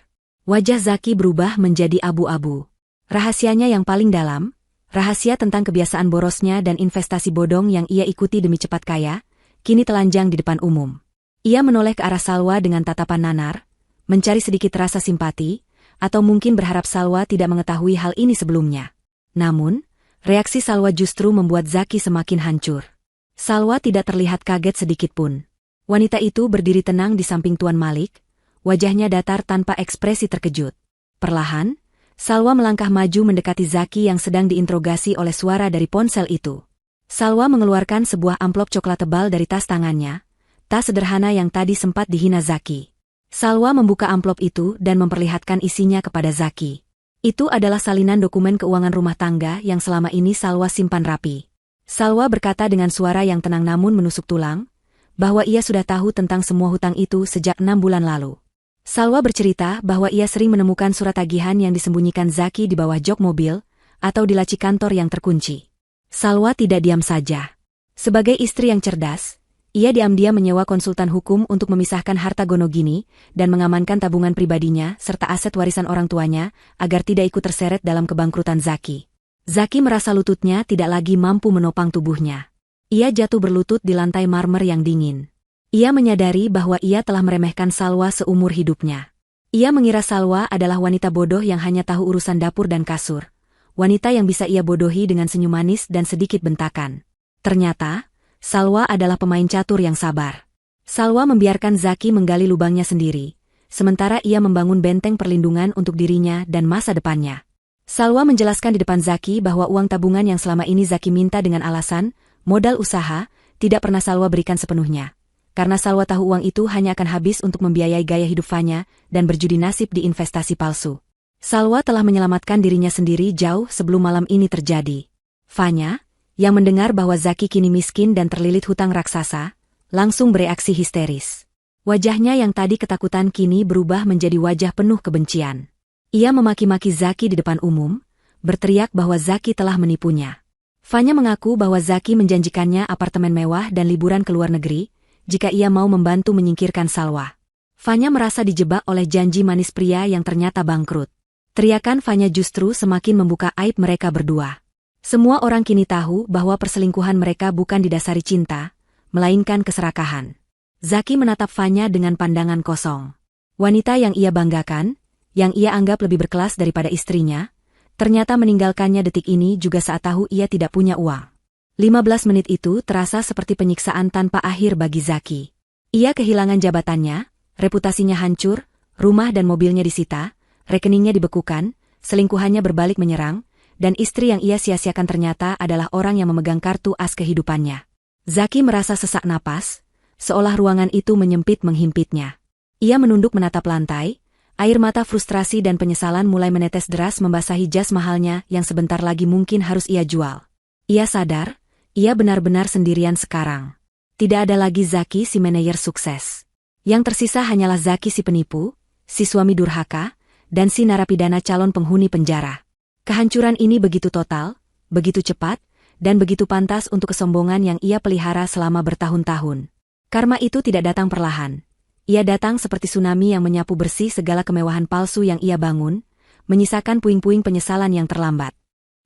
S1: Wajah Zaki berubah menjadi abu-abu. Rahasianya yang paling dalam, rahasia tentang kebiasaan borosnya dan investasi bodong yang ia ikuti demi cepat kaya, kini telanjang di depan umum. Ia menoleh ke arah Salwa dengan tatapan nanar, mencari sedikit rasa simpati, atau mungkin berharap Salwa tidak mengetahui hal ini sebelumnya. Namun, reaksi Salwa justru membuat Zaki semakin hancur. Salwa tidak terlihat kaget sedikitpun. Wanita itu berdiri tenang di samping Tuan Malik, wajahnya datar tanpa ekspresi terkejut. Perlahan, Salwa melangkah maju mendekati Zaki yang sedang diinterogasi oleh suara dari ponsel itu. Salwa mengeluarkan sebuah amplop coklat tebal dari tas tangannya, tas sederhana yang tadi sempat dihina Zaki. Salwa membuka amplop itu dan memperlihatkan isinya kepada Zaki. Itu adalah salinan dokumen keuangan rumah tangga yang selama ini Salwa simpan rapi. Salwa berkata dengan suara yang tenang namun menusuk tulang, bahwa ia sudah tahu tentang semua hutang itu sejak 6 bulan lalu. Salwa bercerita bahwa ia sering menemukan surat tagihan yang disembunyikan Zaki di bawah jok mobil, atau di laci kantor yang terkunci. Salwa tidak diam saja. Sebagai istri yang cerdas, ia diam-diam menyewa konsultan hukum untuk memisahkan harta Gonogini dan mengamankan tabungan pribadinya serta aset warisan orang tuanya agar tidak ikut terseret dalam kebangkrutan Zaki. Zaki merasa lututnya tidak lagi mampu menopang tubuhnya. Ia jatuh berlutut di lantai marmer yang dingin. Ia menyadari bahwa ia telah meremehkan Salwa seumur hidupnya. Ia mengira Salwa adalah wanita bodoh yang hanya tahu urusan dapur dan kasur. Wanita yang bisa ia bodohi dengan senyum manis dan sedikit bentakan. Ternyata, Salwa adalah pemain catur yang sabar. Salwa membiarkan Zaki menggali lubangnya sendiri, sementara ia membangun benteng perlindungan untuk dirinya dan masa depannya. Salwa menjelaskan di depan Zaki bahwa uang tabungan yang selama ini Zaki minta dengan alasan modal usaha tidak pernah Salwa berikan sepenuhnya. Karena Salwa tahu uang itu hanya akan habis untuk membiayai gaya hidup Fanya dan berjudi nasib di investasi palsu. Salwa telah menyelamatkan dirinya sendiri jauh sebelum malam ini terjadi. Fanya, yang mendengar bahwa Zaki kini miskin dan terlilit hutang raksasa, langsung bereaksi histeris. Wajahnya yang tadi ketakutan kini berubah menjadi wajah penuh kebencian. Ia memaki-maki Zaki di depan umum, berteriak bahwa Zaki telah menipunya. Fanya mengaku bahwa Zaki menjanjikannya apartemen mewah dan liburan ke luar negeri, jika ia mau membantu menyingkirkan Salwa. Fanya merasa dijebak oleh janji manis pria yang ternyata bangkrut. Teriakan Fanya justru semakin membuka aib mereka berdua. Semua orang kini tahu bahwa perselingkuhan mereka bukan didasari cinta, melainkan keserakahan. Zaki menatap Fanya dengan pandangan kosong. Wanita yang ia banggakan, yang ia anggap lebih berkelas daripada istrinya, ternyata meninggalkannya detik ini juga saat tahu ia tidak punya uang. 15 menit itu terasa seperti penyiksaan tanpa akhir bagi Zaki. Ia kehilangan jabatannya, reputasinya hancur, rumah dan mobilnya disita, rekeningnya dibekukan, selingkuhannya berbalik menyerang, dan istri yang ia sia-siakan ternyata adalah orang yang memegang kartu as kehidupannya. Zaki merasa sesak napas, seolah ruangan itu menyempit menghimpitnya. Ia menunduk menatap lantai, air mata frustrasi dan penyesalan mulai menetes deras membasahi jas mahalnya yang sebentar lagi mungkin harus ia jual. Ia sadar, ia benar-benar sendirian sekarang. Tidak ada lagi Zaki si manajer sukses. Yang tersisa hanyalah Zaki si penipu, si suami durhaka, dan si narapidana calon penghuni penjara. Kehancuran ini begitu total, begitu cepat, dan begitu pantas untuk kesombongan yang ia pelihara selama bertahun-tahun. Karma itu tidak datang perlahan. Ia datang seperti tsunami yang menyapu bersih segala kemewahan palsu yang ia bangun, menyisakan puing-puing penyesalan yang terlambat.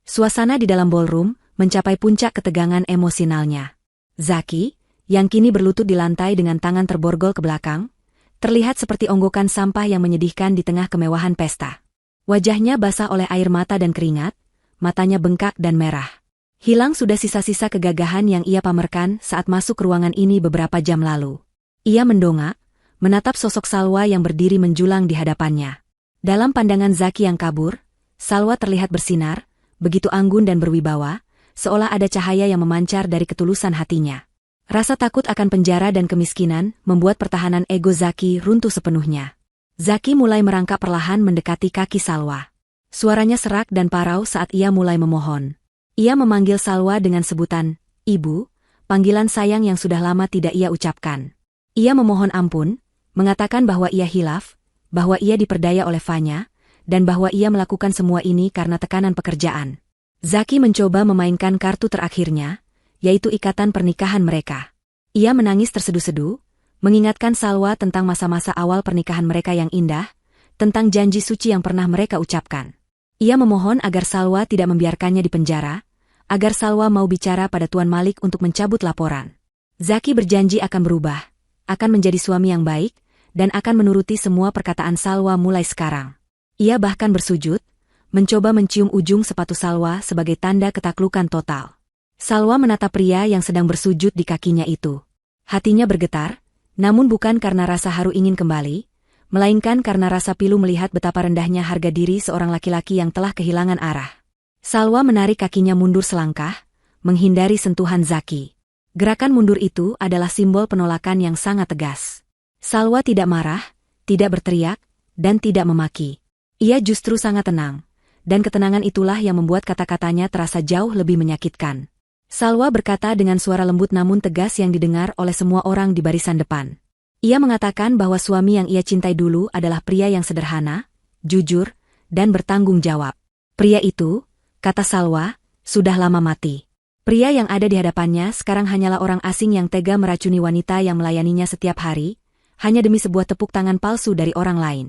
S1: Suasana di dalam ballroom mencapai puncak ketegangan emosionalnya. Zaki, yang kini berlutut di lantai dengan tangan terborgol ke belakang, terlihat seperti onggokan sampah yang menyedihkan di tengah kemewahan pesta. Wajahnya basah oleh air mata dan keringat, matanya bengkak dan merah. Hilang sudah sisa-sisa kegagahan yang ia pamerkan saat masuk ruangan ini beberapa jam lalu. Ia mendongak, menatap sosok Salwa yang berdiri menjulang di hadapannya. Dalam pandangan Zaki yang kabur, Salwa terlihat bersinar, begitu anggun dan berwibawa, seolah ada cahaya yang memancar dari ketulusan hatinya. Rasa takut akan penjara dan kemiskinan membuat pertahanan ego Zaki runtuh sepenuhnya. Zaki mulai merangkak perlahan mendekati kaki Salwa. Suaranya serak dan parau saat ia mulai memohon. Ia memanggil Salwa dengan sebutan, "Ibu," panggilan sayang yang sudah lama tidak ia ucapkan. Ia memohon ampun, mengatakan bahwa ia hilaf, bahwa ia diperdaya oleh Fanya, dan bahwa ia melakukan semua ini karena tekanan pekerjaan. Zaki mencoba memainkan kartu terakhirnya, yaitu ikatan pernikahan mereka. Ia menangis terseduh-seduh, mengingatkan Salwa tentang masa-masa awal pernikahan mereka yang indah, tentang janji suci yang pernah mereka ucapkan. Ia memohon agar Salwa tidak membiarkannya di penjara, agar Salwa mau bicara pada Tuan Malik untuk mencabut laporan. Zaki berjanji akan berubah, akan menjadi suami yang baik, dan akan menuruti semua perkataan Salwa mulai sekarang. Ia bahkan bersujud, mencoba mencium ujung sepatu Salwa sebagai tanda ketaklukan total. Salwa menatap pria yang sedang bersujud di kakinya itu. Hatinya bergetar, namun bukan karena rasa haru ingin kembali, melainkan karena rasa pilu melihat betapa rendahnya harga diri seorang laki-laki yang telah kehilangan arah. Salwa menarik kakinya mundur selangkah, menghindari sentuhan Zaki. Gerakan mundur itu adalah simbol penolakan yang sangat tegas. Salwa tidak marah, tidak berteriak, dan tidak memaki. Ia justru sangat tenang, dan ketenangan itulah yang membuat kata-katanya terasa jauh lebih menyakitkan. Salwa berkata dengan suara lembut namun tegas yang didengar oleh semua orang di barisan depan. Ia mengatakan bahwa suami yang ia cintai dulu adalah pria yang sederhana, jujur, dan bertanggung jawab. Pria itu, kata Salwa, sudah lama mati. Pria yang ada di hadapannya sekarang hanyalah orang asing yang tega meracuni wanita yang melayaninya setiap hari, hanya demi sebuah tepuk tangan palsu dari orang lain.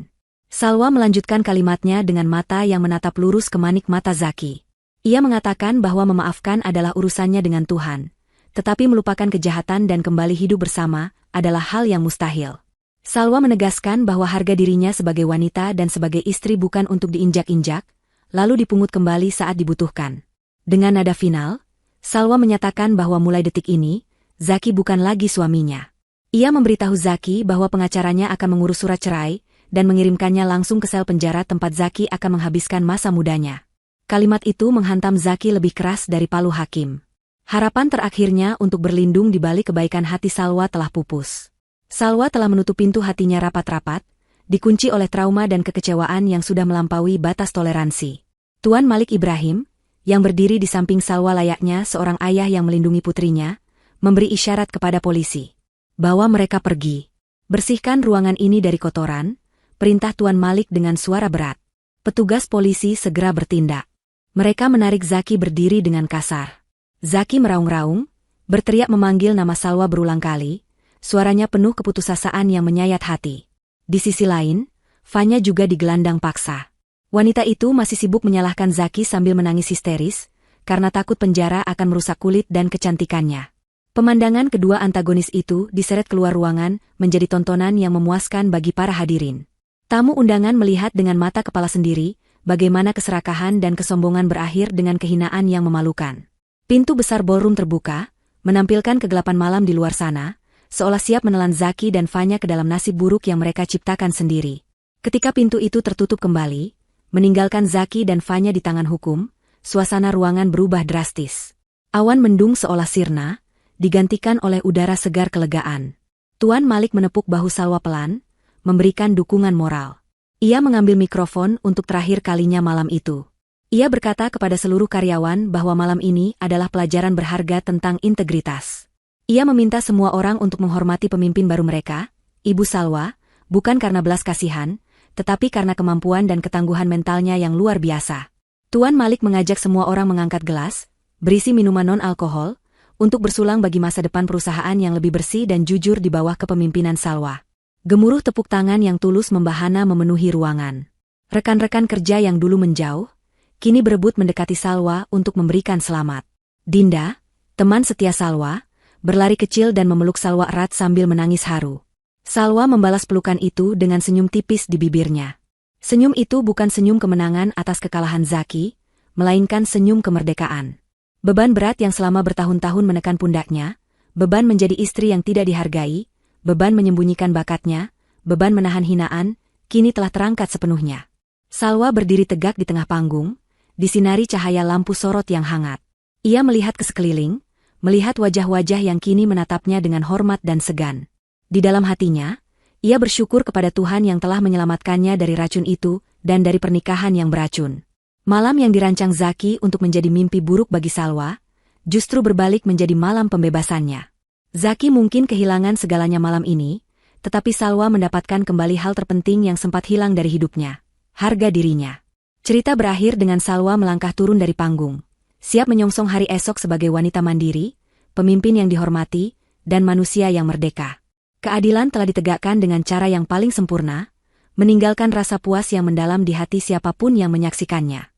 S1: Salwa melanjutkan kalimatnya dengan mata yang menatap lurus ke manik mata Zaki. Ia mengatakan bahwa memaafkan adalah urusannya dengan Tuhan, tetapi melupakan kejahatan dan kembali hidup bersama adalah hal yang mustahil. Salwa menegaskan bahwa harga dirinya sebagai wanita dan sebagai istri bukan untuk diinjak-injak, lalu dipungut kembali saat dibutuhkan. Dengan nada final, Salwa menyatakan bahwa mulai detik ini, Zaki bukan lagi suaminya. Ia memberitahu Zaki bahwa pengacaranya akan mengurus surat cerai dan mengirimkannya langsung ke sel penjara tempat Zaki akan menghabiskan masa mudanya. Kalimat itu menghantam Zaki lebih keras dari palu hakim. Harapan terakhirnya untuk berlindung di balik kebaikan hati Salwa telah pupus. Salwa telah menutup pintu hatinya rapat-rapat, dikunci oleh trauma dan kekecewaan yang sudah melampaui batas toleransi. Tuan Malik Ibrahim, yang berdiri di samping Salwa layaknya seorang ayah yang melindungi putrinya, memberi isyarat kepada polisi. Bawa mereka pergi. Bersihkan ruangan ini dari kotoran, perintah Tuan Malik dengan suara berat. Petugas polisi segera bertindak. Mereka menarik Zaki berdiri dengan kasar. Zaki meraung-raung, berteriak memanggil nama Salwa berulang kali, suaranya penuh keputusasaan yang menyayat hati. Di sisi lain, Fanya juga digelandang paksa. Wanita itu masih sibuk menyalahkan Zaki sambil menangis histeris, karena takut penjara akan merusak kulit dan kecantikannya. Pemandangan kedua antagonis itu diseret keluar ruangan menjadi tontonan yang memuaskan bagi para hadirin. Tamu undangan melihat dengan mata kepala sendiri, bagaimana keserakahan dan kesombongan berakhir dengan kehinaan yang memalukan. Pintu besar ballroom terbuka, menampilkan kegelapan malam di luar sana, seolah siap menelan Zaki dan Fanya ke dalam nasib buruk yang mereka ciptakan sendiri. Ketika pintu itu tertutup kembali, meninggalkan Zaki dan Fanya di tangan hukum, suasana ruangan berubah drastis. Awan mendung seolah sirna, digantikan oleh udara segar kelegaan. Tuan Malik menepuk bahu Salwa pelan, memberikan dukungan moral. Ia mengambil mikrofon untuk terakhir kalinya malam itu. Ia berkata kepada seluruh karyawan bahwa malam ini adalah pelajaran berharga tentang integritas. Ia meminta semua orang untuk menghormati pemimpin baru mereka, Ibu Salwa, bukan karena belas kasihan, tetapi karena kemampuan dan ketangguhan mentalnya yang luar biasa. Tuan Malik mengajak semua orang mengangkat gelas, berisi minuman non-alkohol, untuk bersulang bagi masa depan perusahaan yang lebih bersih dan jujur di bawah kepemimpinan Salwa. Gemuruh tepuk tangan yang tulus membahana memenuhi ruangan. Rekan-rekan kerja yang dulu menjauh, kini berebut mendekati Salwa untuk memberikan selamat. Dinda, teman setia Salwa, berlari kecil dan memeluk Salwa erat sambil menangis haru. Salwa membalas pelukan itu dengan senyum tipis di bibirnya. Senyum itu bukan senyum kemenangan atas kekalahan Zaki, melainkan senyum kemerdekaan. Beban berat yang selama bertahun-tahun menekan pundaknya, beban menjadi istri yang tidak dihargai, beban menyembunyikan bakatnya, beban menahan hinaan, kini telah terangkat sepenuhnya. Salwa berdiri tegak di tengah panggung, disinari cahaya lampu sorot yang hangat. Ia melihat ke sekeliling, melihat wajah-wajah yang kini menatapnya dengan hormat dan segan. Di dalam hatinya, ia bersyukur kepada Tuhan yang telah menyelamatkannya dari racun itu dan dari pernikahan yang beracun. Malam yang dirancang Zaki untuk menjadi mimpi buruk bagi Salwa, justru berbalik menjadi malam pembebasannya. Zaki mungkin kehilangan segalanya malam ini, tetapi Salwa mendapatkan kembali hal terpenting yang sempat hilang dari hidupnya, harga dirinya. Cerita berakhir dengan Salwa melangkah turun dari panggung, siap menyongsong hari esok sebagai wanita mandiri, pemimpin yang dihormati, dan manusia yang merdeka. Keadilan telah ditegakkan dengan cara yang paling sempurna, meninggalkan rasa puas yang mendalam di hati siapapun yang menyaksikannya.